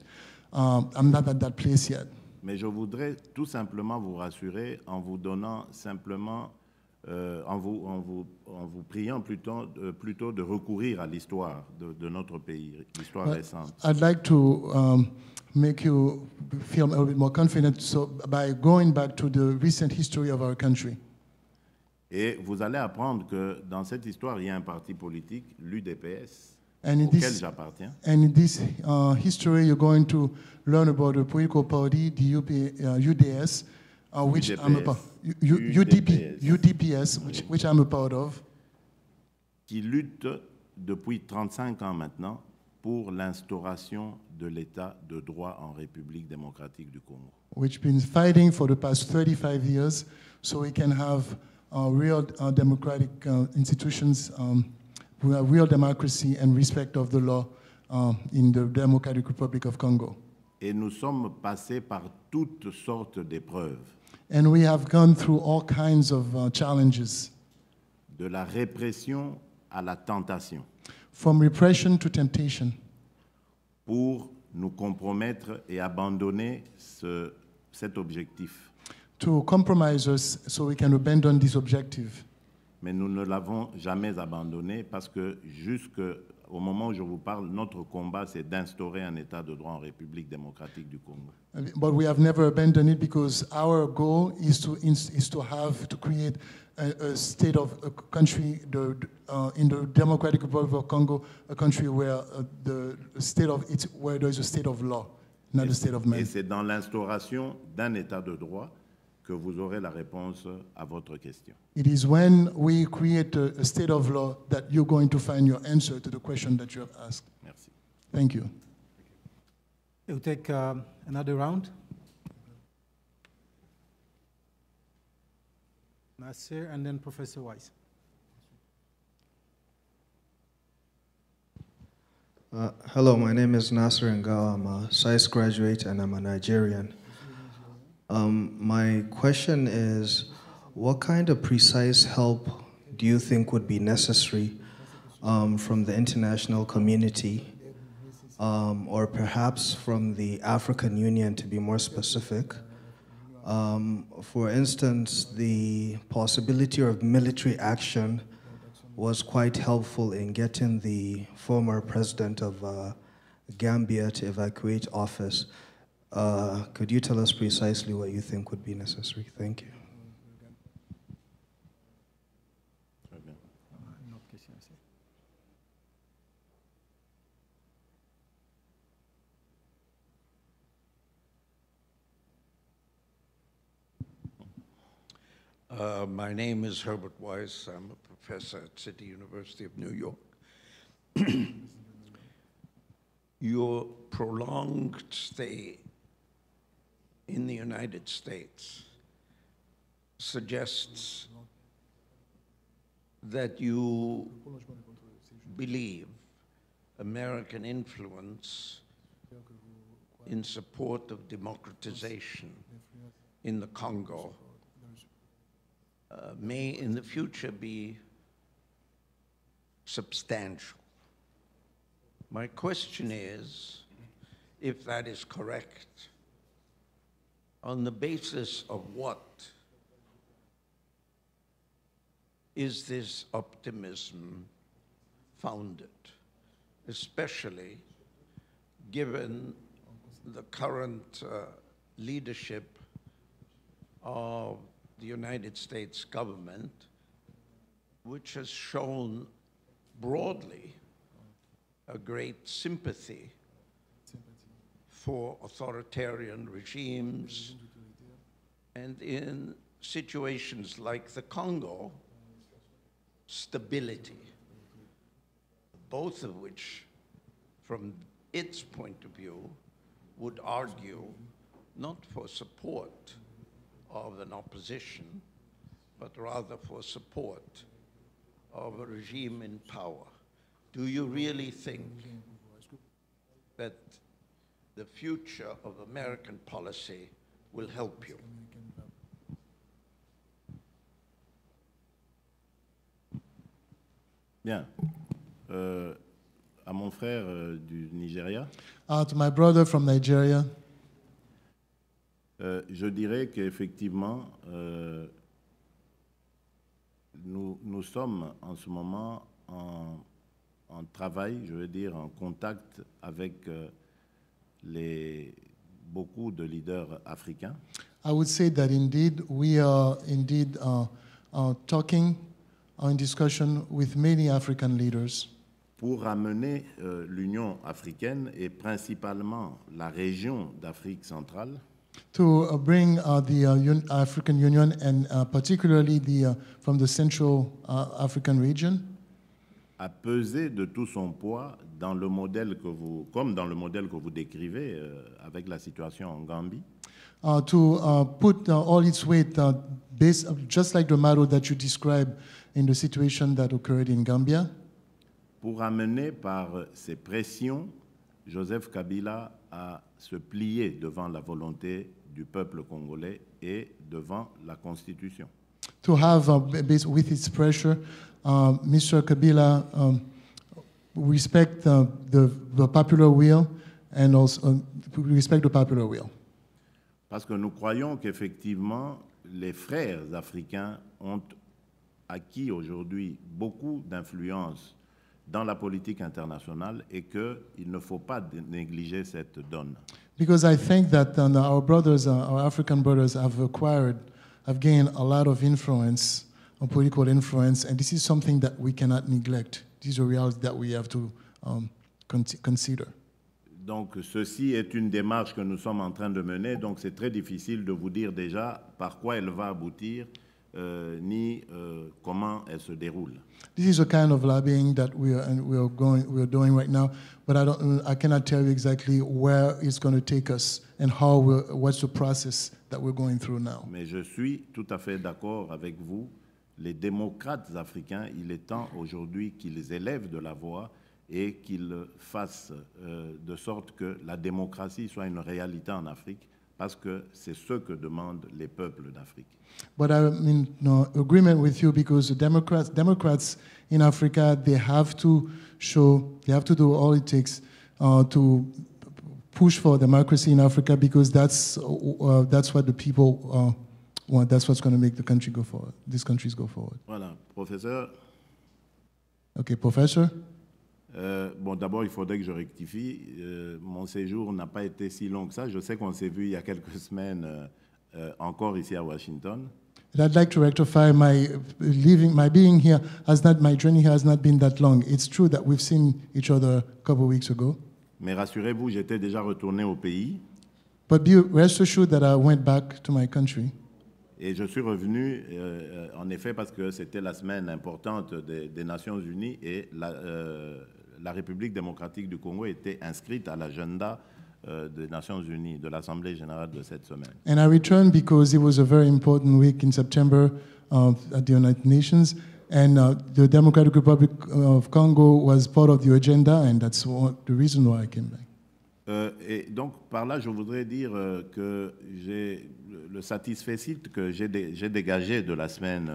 I'm not at that place yet. Mais je voudrais tout simplement vous rassurer en vous donnant simplement, en vous priant plutôt de recourir à l'histoire de notre pays, l'histoire récente. I'd like to make you feel a little bit more confident by going back to the recent history of our country. Et vous allez apprendre que dans cette histoire, il y a un parti politique, l'UDPS, auquel j'appartiens. And in this history, you're going to learn about the political party, the UDS, which I'm a part UDPS, which I'm a part of. Qui lutte depuis 35 ans maintenant pour l'instauration de l'état de droit en République démocratique du Congo. Which been fighting for the past 35 years so we can have real democratic institutions, real democracy and respect of the law in the Democratic Republic of Congo. Et nous sommes passés par toutes sortes d'épreuves. And we have gone through all kinds of challenges. De la répression à la tentation. From repression to temptation. Pour nous compromettre et abandonner cet objectif. To compromise us so we can abandon this objective. Mais nous ne l'avons jamais abandonné parce que jusqu'au moment où je vous parle, notre combat, c'est d'instaurer un état de droit en République démocratique du Congo. But we have never abandoned it because our goal is to create a state of a country in the Democratic Republic of Congo, a country where where there is a state of law, not a state of man. Et c'est dans l'instauration d'un état de droit que vous aurez la réponse à votre question. It is when we create a state of law that you're going to find your answer to the question that you have asked. Merci. Thank you. We'll take another round. Nasser and then Professor Weiss. Hello, my name is Nasser Ngao. I'm a SAIS graduate and I'm a Nigerian. My question is, what kind of precise help do you think would be necessary from the international community, or perhaps from the African Union to be more specific? For instance, the possibility of military action was quite helpful in getting the former president of Gambia to evacuate office. Could you tell us precisely what you think would be necessary? Thank you. My name is Herbert Weiss. I'm a professor at City University of New York. Your prolonged stay in the United States suggests that you believe American influence in support of democratization in the Congo may in the future be substantial. My question is, if that is correct, on the basis of what is this optimism founded, especially given the current leadership of the United States government, which has shown broadly a great sympathy for authoritarian regimes, and in situations like the Congo, stability, both of which, from its point of view, would argue not for support of an opposition, but rather for support of a regime in power. Do you really think that the future of American policy will help you? Bien. À mon frère du Nigeria. To my brother from Nigeria, Je dirais qu'effectivement, nous sommes en ce moment en travail, je veux dire, en contact avec beaucoup de leaders africains. I would say that indeed we are indeed talking, in discussion with many African leaders pour amener l'Union africaine et principalement la région d'Afrique centrale to bring the African Union and particularly from the Central African region à peser de tout son poids dans le modèle comme dans le modèle que vous décrivez avec la situation en Gambie. To put all its weight, just like the model that you described in the situation that occurred in Gambia. Pour amener par ses pressions Joseph Kabila à se plier devant la volonté du peuple congolais et devant la Constitution. To have, with its pressure, Mr. Kabila respect the popular will and also respect the popular will. Parce que nous croyons qu'effectivement, les frères africains ont acquis aujourd'hui beaucoup d'influence dans la politique internationale et qu'il ne faut pas négliger cette donne. Because I think that our brothers, our African brothers, have gained a lot of influence, political influence, and this is something that we cannot neglect. This is a reality that we have to consider. Donc ceci est une démarche que nous sommes en train de mener, donc c'est très difficile de vous dire déjà par quoi elle va aboutir, ni comment elle se déroule. This is a kind of lobbying that we are doing right now, but I cannot tell you exactly where it's going to take us and what's the process that we're going through now. Mais je suis tout à fait d'accord avec vous. Les démocrates africains, il est temps aujourd'hui qu'ils élèvent de la voix et qu'ils fassent de sorte que la démocratie soit une réalité en Afrique, parce que c'est ce que demandent les peuples d'Afrique. But I'm in agreement with you because the Democrats in Africa, they have to do all it takes to push for democracy in Africa, because that's what the people want. That's what's going to make the country go forward. These countries go forward. Voilà, professeur. Okay, professor. Bon, d'abord, il faudrait que je rectifie. Mon séjour n'a pas été si long que ça. Je sais qu'on s'est vu il y a quelques semaines encore ici à Washington. I'd like to rectify my being here my journey here has not been that long. It's true that we've seen each other a couple of weeks ago. Mais rassurez-vous, j'étais déjà retourné au pays. But rest assured that I went back to my country. Et je suis revenu, en effet, parce que c'était la semaine importante des Nations Unies et la République démocratique du Congo était inscrite à l'agenda des Nations Unies, de l'Assemblée générale de cette semaine. And I returned because it was a very important week in September at the United Nations, and the Democratic Republic of Congo was part of the agenda, and that's the reason why I came back. Et donc, par là, je voudrais dire que j'ai le satisfecit que j'ai dégagé de la semaine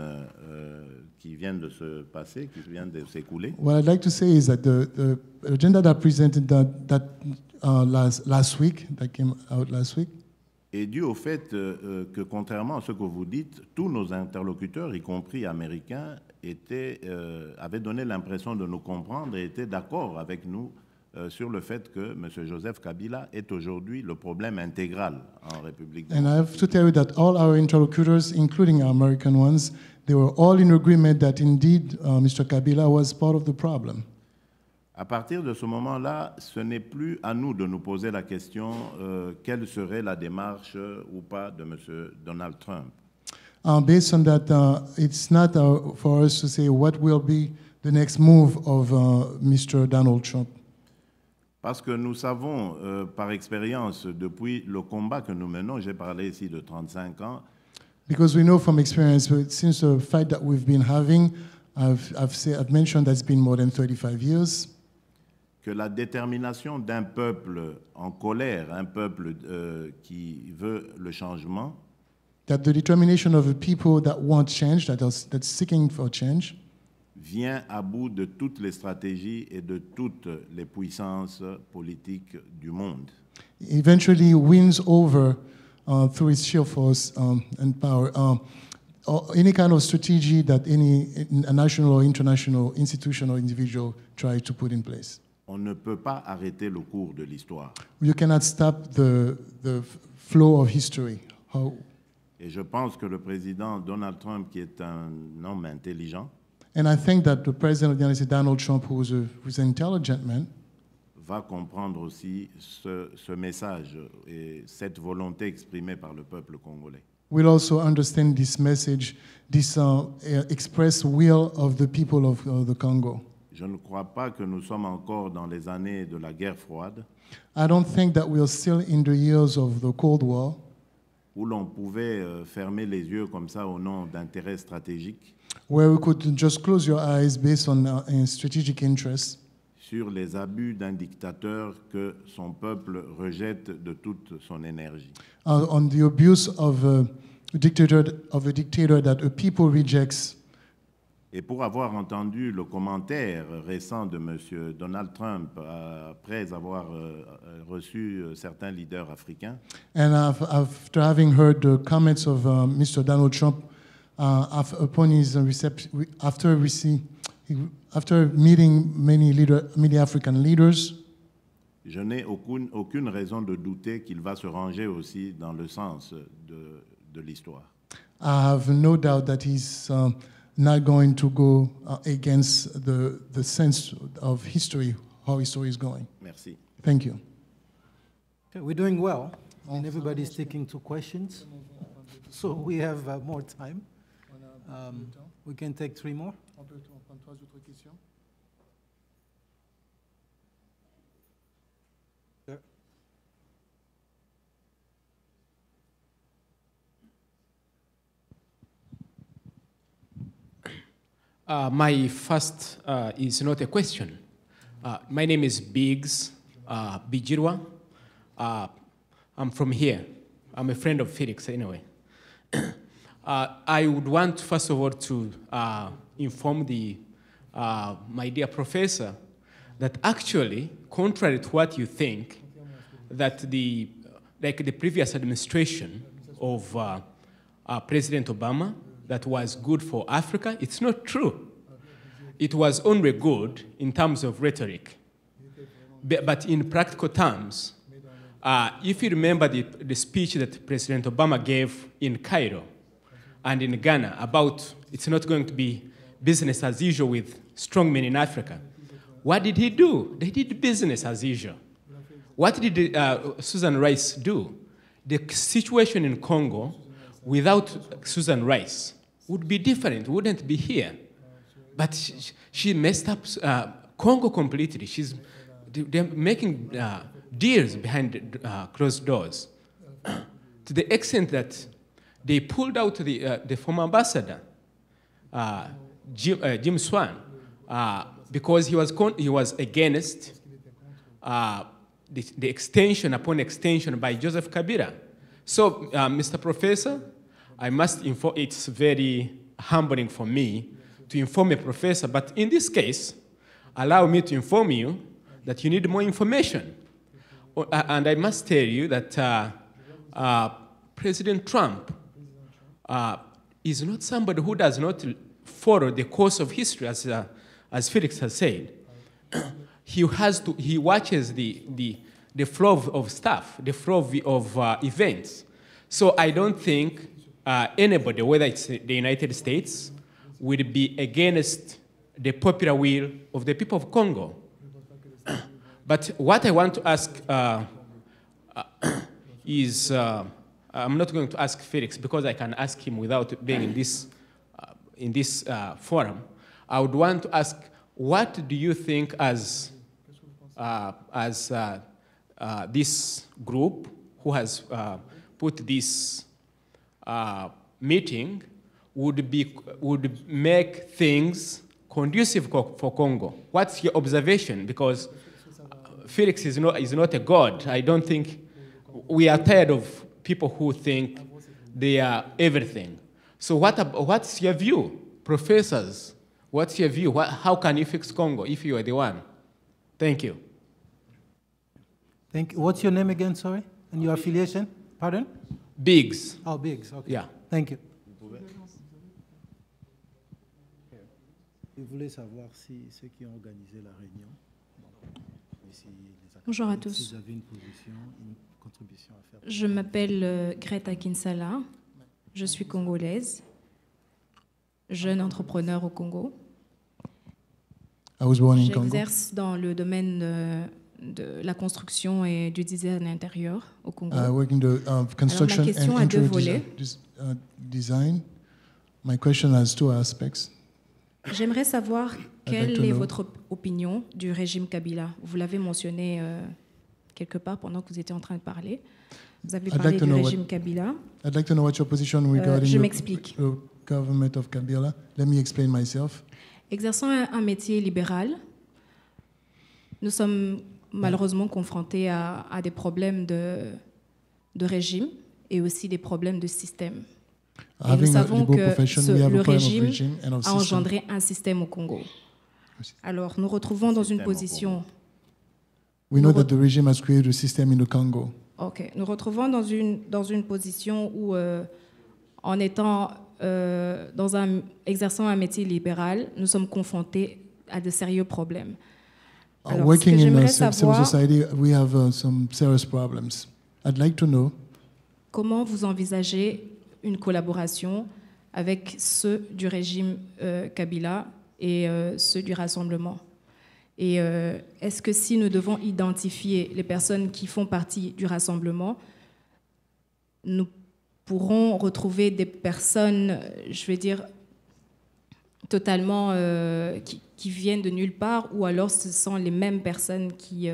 qui vient de se passer, qui vient de s'écouler. What I'd like to say is that the agenda that presented last week, that came out last week, est dû au fait que, contrairement à ce que vous dites, tous nos interlocuteurs, y compris américains, avaient donné l'impression de nous comprendre et étaient d'accord avec nous sur le fait que M. Joseph Kabila est aujourd'hui le problème intégral en République and I démocratique. have to tell you that all our interlocutors, including our American ones, they were all in agreement that indeed Mr. Kabila was part of the problem. À partir de ce moment-là, ce n'est plus à nous de nous poser la question quelle serait la démarche ou pas de M. Donald Trump. Based on that, it's not for us to say what will be the next move of Mr. Donald Trump. Parce que nous savons par expérience, depuis le combat que nous menons, j'ai parlé ici de 35 ans, Because we know from experience, since the fight that we've been having, I've mentioned that's been more than 35 years, que la détermination d'un peuple en colère, un peuple qui veut le changement, that the determination of the people that want change, that's seeking for change, vient à bout de toutes les stratégies et de toutes les puissances politiques du monde. eventually wins over through its sheer force and power. Or any kind of strategy that any national or international institution or individual try to put in place. On ne peut pas arrêter le cours de l'histoire. You cannot stop the flow of history. Et je pense que le président Donald Trump, qui est un homme intelligent, And I think that the president of the United States, Donald Trump, who's an intelligent man, va comprendre aussi ce message et cette volonté exprimée par le peuple congolais. will also understand this message, this express will of the people of the Congo. Je ne crois pas que nous sommes encore dans les années de la guerre froide, I don't think that we are still in the years of the Cold War, où l'on pouvait fermer les yeux comme ça au nom d'intérêts stratégiques where we could just close your eyes based on strategic interests sur les abus d'un dictateur que son peuple rejette de toute son énergie. on the abuse of a dictator that a people rejects. Et pour avoir entendu le commentaire récent de M. Donald Trump après avoir reçu certains leaders africains, And after having heard the comments of Mr. Donald Trump upon his reception, after meeting many African leaders, je n'ai aucune raison de douter qu'il va se ranger aussi dans le sens de l'histoire. I have no doubt that he's not going to go against the sense of history, how history is going. Merci. Thank you. Okay, we're doing well, and everybody's taking 2 questions. So we have more time. We can take 3 more. Sure. My first is not a question. My name is Biggs Bijirwa. I'm from here. I'm a friend of Felix anyway. I would want, first of all, to inform my dear professor that actually, contrary to what you think, that the previous administration of President Obama, that was good for Africa, it's not true. It was only good in terms of rhetoric. But in practical terms, if you remember the speech that President Obama gave in Cairo and in Ghana about it's not going to be business as usual with strongmen in Africa, what did he do? They did business as usual. What did Susan Rice do? The situation in Congo without Susan Rice would be different, wouldn't be here. But she messed up Congo completely. They're making deals behind closed doors to the extent that they pulled out the former ambassador, Jim Swan, because he was against the extension upon extension by Joseph Kabila. So, Mr. Professor, I must inform, it's very humbling for me to inform a professor, but in this case, allow me to inform you that you need more information. And I must tell you that President Trump is not somebody who does not follow the course of history, as Felix has said. He watches the flow of stuff, the flow of events. So I don't think anybody, whether it's the United States, would be against the popular will of the people of Congo. But what I want to ask is, I'm not going to ask Felix because I can ask him without being in this forum. I would want to ask, what do you think as this group who has put this meeting would make things conducive for Congo? What's your observation? Because Felix is not a god. I don't think we are tired of people who think they are everything. So what's your view, professors? What's your view? How can you fix Congo if you are the one? Thank you. Thank you. What's your name again, sorry? And your affiliation? Pardon? Biggs. Oh, Biggs, okay. Yeah. Thank you. Je voulais savoir si ceux qui ont organisé la réunion, bonjour à tous. si vous avez une position, une contribution à faire. Je m'appelle Greta Kinsala, je suis congolaise, jeune entrepreneur au Congo. I was born in Congo. J'exerce dans le domaine de la construction et du design intérieur au Congo. I work in the construction Alors, ma question and a deux interior volets. design. My question has two aspects. J'aimerais savoir quelle to est know. votre opinion du régime Kabila. Vous l'avez mentionné quelque part pendant que vous étiez en train de parler. Vous avez I'd parlé like to du know régime Kabila. I'd like to know what your position regarding je the m'explique. government of Kabila. Let me explain myself. Exerçant un métier libéral, nous sommes malheureusement confrontés à des problèmes de régime et aussi des problèmes de système. Et nous Having a savons liberal que profession, we have le a problem of régime regime and of a system. engendré un système au Congo. Alors, nous retrouvons dans une position... We know that the regime has created a system in the Congo. Ok. Nous retrouvons dans une position où, en étant, exerçant un métier libéral, nous sommes confrontés à de sérieux problèmes. Alors, ce que Working in j'aimerais a civil savoir, society, we have some serious problems. I'd like to know comment vous envisagez une collaboration avec ceux du régime Kabila et ceux du Rassemblement. Et est-ce que si nous devons identifier les personnes qui font partie du Rassemblement, nous pourrons retrouver des personnes, je vais dire, totalement qui viennent de nulle part, ou alors ce sont les mêmes personnes qui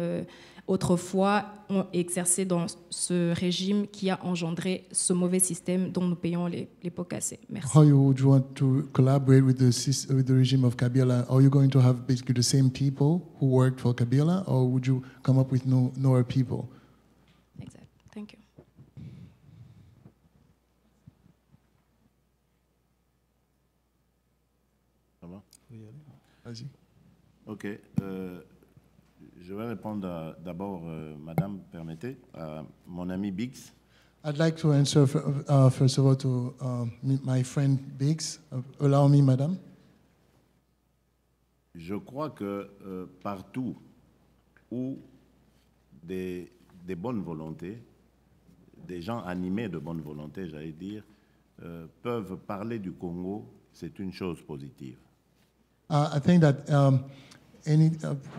autrefois ont exercé dans ce régime qui a engendré ce mauvais système dont nous payons les pots cassés. Merci. how you would want to collaborate with the regime of Kabila. Are you going to have basically the same people who worked for Kabila, or would you come up with newer people? Exact. Thank you. Ça va? Vas-y. Ok. Je vais répondre d'abord, Madame, permettez, à mon ami Biggs. I'd like to answer first of all to my friend Biggs. Allow me, Madam. Je crois que partout où des bonnes volontés, des gens animés de bonne volonté, j'allais dire, peuvent parler du Congo, c'est une chose positive. I think that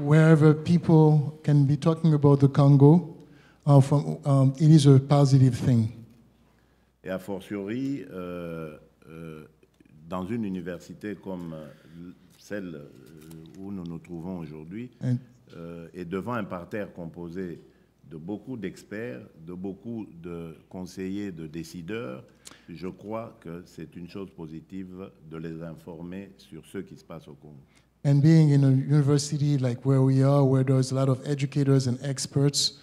wherever people can be talking about the Congo, it is a positive thing. Et a fortiori, dans une université comme celle où nous nous trouvons aujourd'hui, et devant un parterre composé de beaucoup d'experts, de beaucoup de conseillers, de décideurs, je crois que c'est une chose positive de les informer sur ce qui se passe au Congo. And being in a university like where we are, where there's a lot of educators and experts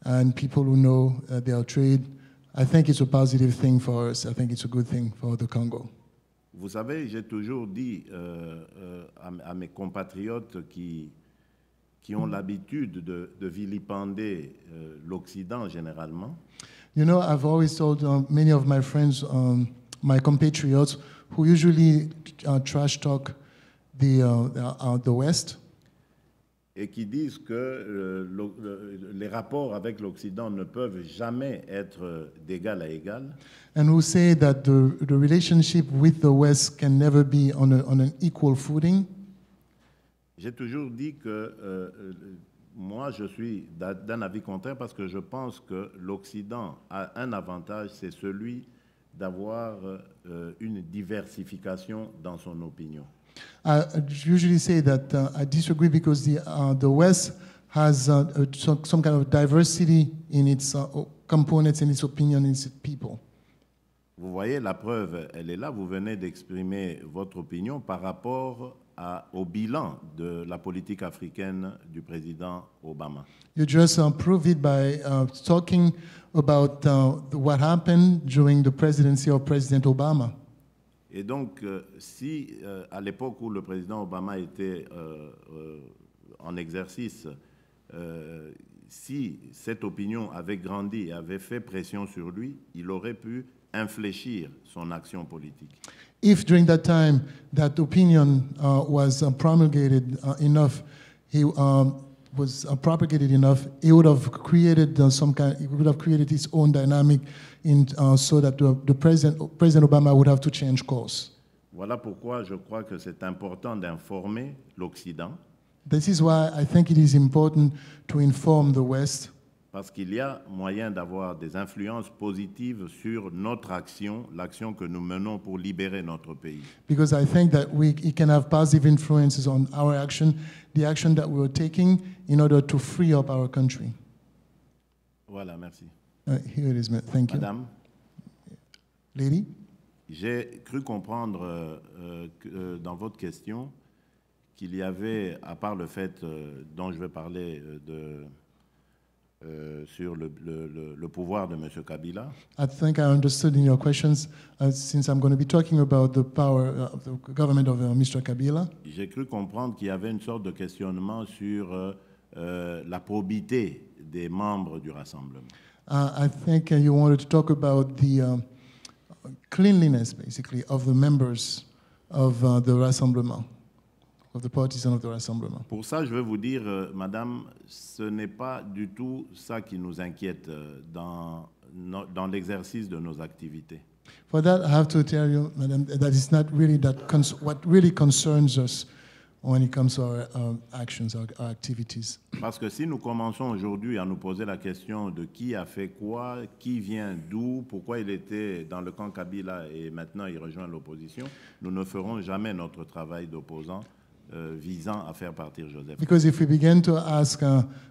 and people who know their trade, I think it's a positive thing for us. I think it's a good thing for the Congo. Vous savez, j'ai toujours dit à mes compatriotes qui ont l'habitude de vilipender l'Occident généralement. You know, I've always told many of my friends, my compatriots, who usually trash talk the West, Et qui disent que les rapports avec l'Occident ne peuvent jamais être d'égal à égal. and who say that the relationship with the West can never be on an equal footing. J'ai toujours dit que moi, je suis d'un avis contraire parce que je pense que l'Occident a un avantage, c'est celui d'avoir une diversification dans son opinion. I usually say that I disagree because the West has some kind of diversity in its components, in its opinion, in its people. Vous voyez, la preuve, elle est là. Vous venez d'exprimer votre opinion par rapport au bilan de la politique africaine du président Obama. You just prove it by talking about what happened during the presidency of President Obama. Et donc, si à l'époque où le président Obama était en exercice, si cette opinion avait grandi et avait fait pression sur lui, il aurait pu infléchir son action politique. If during that time that opinion was promulgated enough, he was propagated enough, it would have created it would have created its own dynamic, so that the President Obama would have to change course. Voilà pourquoi je crois que c'est important d'informer l'Occident. This is why I think it is important to inform the West. Parce qu'il y a moyen d'avoir des influences positives sur notre action, l'action que nous menons pour libérer notre pays. Because I think that it can have positive influences on our action, the action that we're taking in order to free up our country. Voilà, merci. Here it is, thank you. Madame, Lady? J'ai cru comprendre dans votre question qu'il y avait, à part le fait dont je vais parler sur le pouvoir de M. Kabila. I think I understood in your questions, since I'm going to be talking about the power of the government of Mr. Kabila. J'ai cru comprendre qu'il y avait une sorte de questionnement sur la probité des membres du Rassemblement. I think you wanted to talk about the cleanliness, basically, of the members of the Rassemblement, of the partisans of the Rassemblement. Pour ça, je veux vous dire, Madame, ce n'est pas du tout ça qui nous inquiète dans l'exercice de nos activités. For that, I have to tell you, Madam, that it's not really what really concerns us when it comes to our actions, our activities. Parce que si nous commençons aujourd'hui à nous poser la question de qui a fait quoi, qui vient d'où, pourquoi il était dans le camp Kabila et maintenant il rejoint l'opposition, nous ne ferons jamais notre travail d'opposant visant à faire partir Joseph. Because if we begin to ask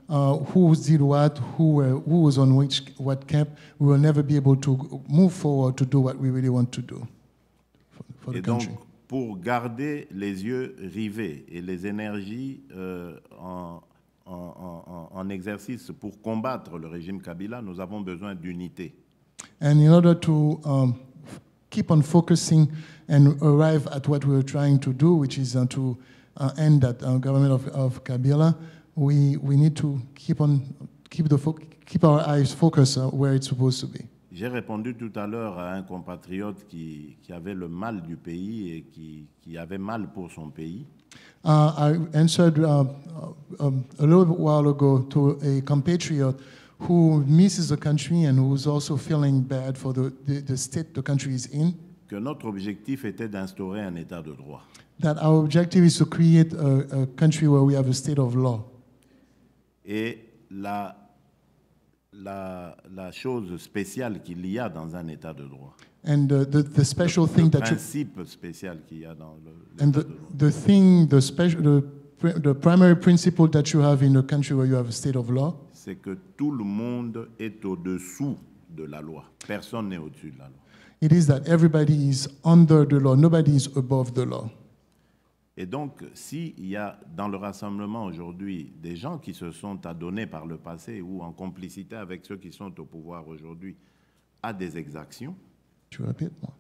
who did what, who was on what camp, we will never be able to move forward to do what we really want to do for the country. Donc, pour garder les yeux rivés et les énergies en exercice pour combattre le régime Kabila, nous avons besoin d'unité. And in order to keep on focusing and arrive at what we're trying to do, which is to end that government of Kabila, we need to keep our eyes focused where it's supposed to be. J'ai répondu tout à l'heure à un compatriote qui avait le mal du pays et qui avait mal pour son pays. I answered a little while ago to a compatriot who misses the country and who's also feeling bad for the state the country is in. Que notre objectif était d'instaurer un état de droit. That our objective is to create a country where we have a state of law. Et la la chose spéciale qu'il y a dans un état de droit. And the special Le thing that you, principe spécial qu'il y a dans and l'état de droit. the thing, the primary principle that you have in a country where you have a state of law C'est que tout le monde est au-dessous de la loi. Personne n'est au-dessus de la loi. it is that everybody is under the law, nobody is above the law. Et donc, s'il y a dans le rassemblement aujourd'hui des gens qui se sont adonnés par le passé ou en complicité avec ceux qui sont au pouvoir aujourd'hui à des exactions, To repeat more.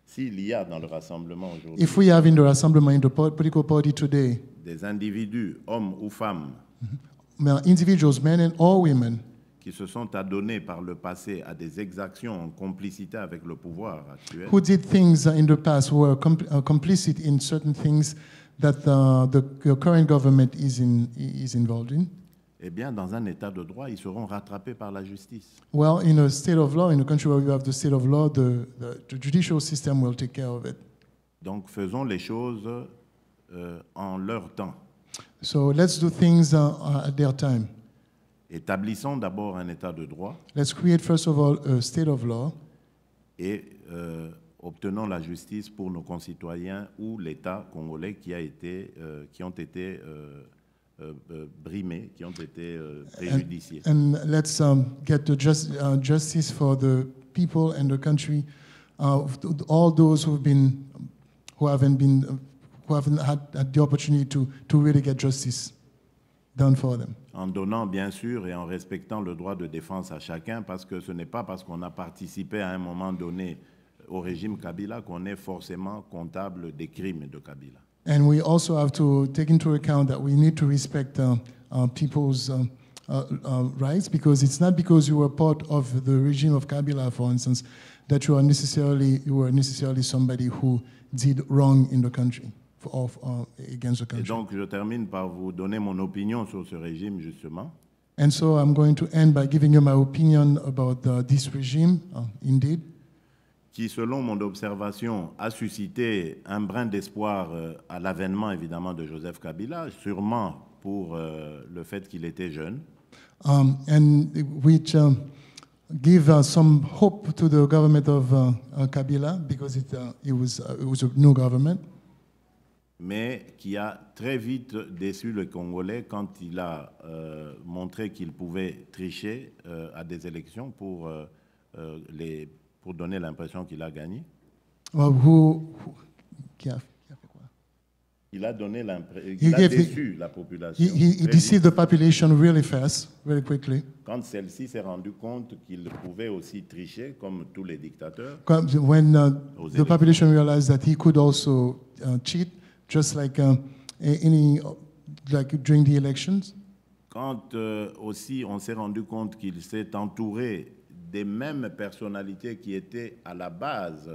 s'il y a dans le rassemblement aujourd'hui If we have in the Rassemblement, in the political party today, des individus, hommes ou femmes, individuals, men and all women, qui se sont adonnés par le passé à des exactions en complicité avec le pouvoir actuel, who did things in the past, who were complicit in certain things that the current government is involved in, eh bien, dans un état de droit, ils seront rattrapés par la justice. well, in a state of law, in a country where you have the state of law, the judicial system will take care of it. Donc, faisons les choses en leur temps. So let's do things at their time. Établissons d'abord un état de droit Let's create, first of all, a state of law, et obtenons la justice pour nos concitoyens ou l'État congolais qui ont été brimés, qui ont été préjudiciés. and let's get the justice for the people and the country, all those who haven't had the opportunity to really get justice done for them. En donnant bien sûr et en respectant le droit de défense à chacun, parce que ce n'est pas parce qu'on a participé à un moment donné au régime Kabila qu'on est forcément comptable des crimes de Kabila. And we also have to take into account that we need to respect people's rights, because it's not because you were part of the regime of Kabila, for instance, that you were necessarily somebody who did wrong in the country against the Et country. donc je termine par vous donner mon opinion sur ce régime justement. And so I'm going to end by giving you my opinion about this regime, indeed, Qui, selon mon observation, a suscité un brin d'espoir à l'avènement, évidemment, de Joseph Kabila, sûrement pour le fait qu'il était jeune. and which give some hope to the government of Kabila, because it was a new government. Mais qui a très vite déçu le Congolais quand il a montré qu'il pouvait tricher à des élections pour donner l'impression qu'il a gagné. Il a donné il a déçu la population. He deceived the population really fast, very quickly. Quand celle-ci s'est rendue compte qu'il pouvait aussi tricher, comme tous les dictateurs, When the population realized that he could also cheat, just like during the elections. quand aussi on s'est rendu compte qu'il s'est entouré des mêmes personnalités qui étaient à la base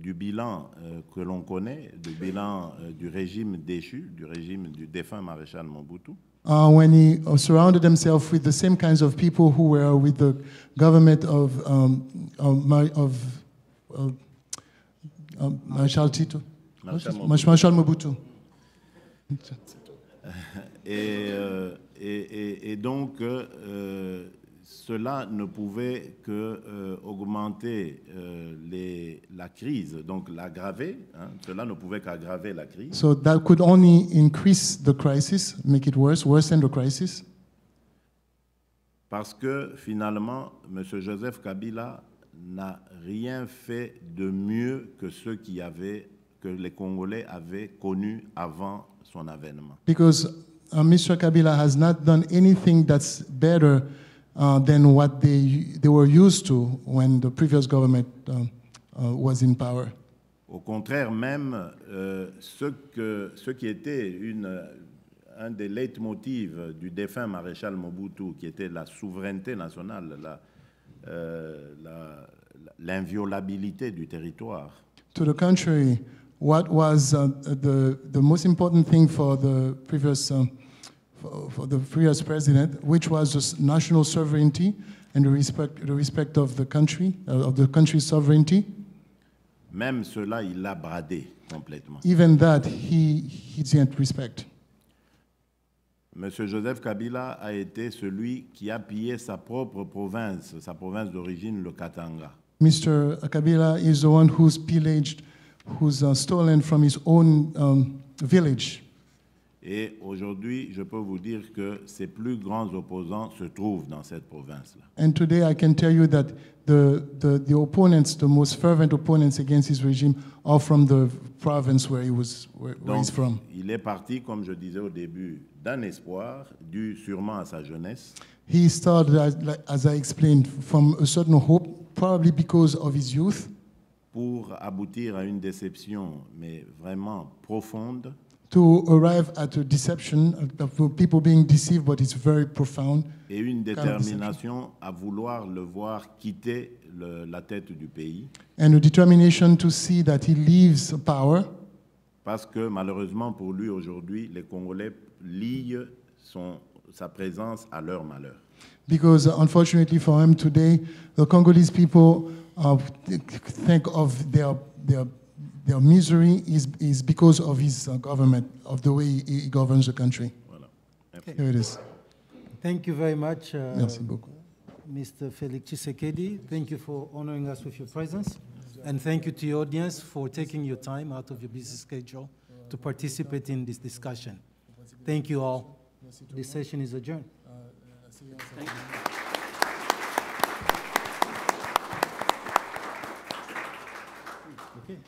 du bilan que l'on connaît, du bilan du régime déchu, du régime du défunt maréchal Mobutu. When he surrounded himself with the same kinds of people who were with the government of Marshal Tito, Marshal Mobutu. Et donc, cela ne pouvait que augmenter la crise, donc l'aggraver. Cela ne pouvait qu'aggraver la crise. So that could only increase the crisis, make it worsen the crisis. Parce que finalement, M. Joseph Kabila n'a rien fait de mieux que que les Congolais avaient connu avant son avènement. Because Mr. Kabila has not done anything that's better than what they were used to when the previous government was in power. Au contraire même, ce qui était un des leitmotivs du défunt maréchal Mobutu, qui était la souveraineté nationale, l'inviolabilité du territoire. To the contrary, what was the most important thing for the previous president, which was just national sovereignty and the respect of the country's sovereignty. Même cela, il l'a bradé complètement. Even that, he didn't respect. M. Joseph Kabila a été celui qui a pillé sa propre province, sa province d'origine, le Katanga. Mr. Kabila is the one who's pillaged, who's stolen from his own village. Et aujourd'hui, je peux vous dire que ses plus grands opposants se trouvent dans cette province-là. And today I can tell you that the opponents, the most fervent opponents against his regime, are from the province where he's from. Il est parti, comme je disais au début, d'un espoir, dû sûrement à sa jeunesse. He started, as I explained, from a certain hope, probably because of his youth. Pour aboutir à une déception, mais vraiment profonde. To arrive at a deception, of people being deceived, but it's very profound. Et une détermination à vouloir le voir quitter la tête du pays. And a determination to see that he leaves power. Parce que malheureusement pour lui aujourd'hui, les Congolais lient sa présence à leur malheur. Because unfortunately for him today, the Congolese people think of their misery is because of his government, of the way he governs the country. Voilà. Here it is. Thank you very much, Merci beaucoup. Mr. Felix Tshisekedi. Thank you for honoring us with your presence. And thank you to your audience for taking your time out of your busy schedule to participate in this discussion. Thank you all. This session is adjourned. Thank you. Okay.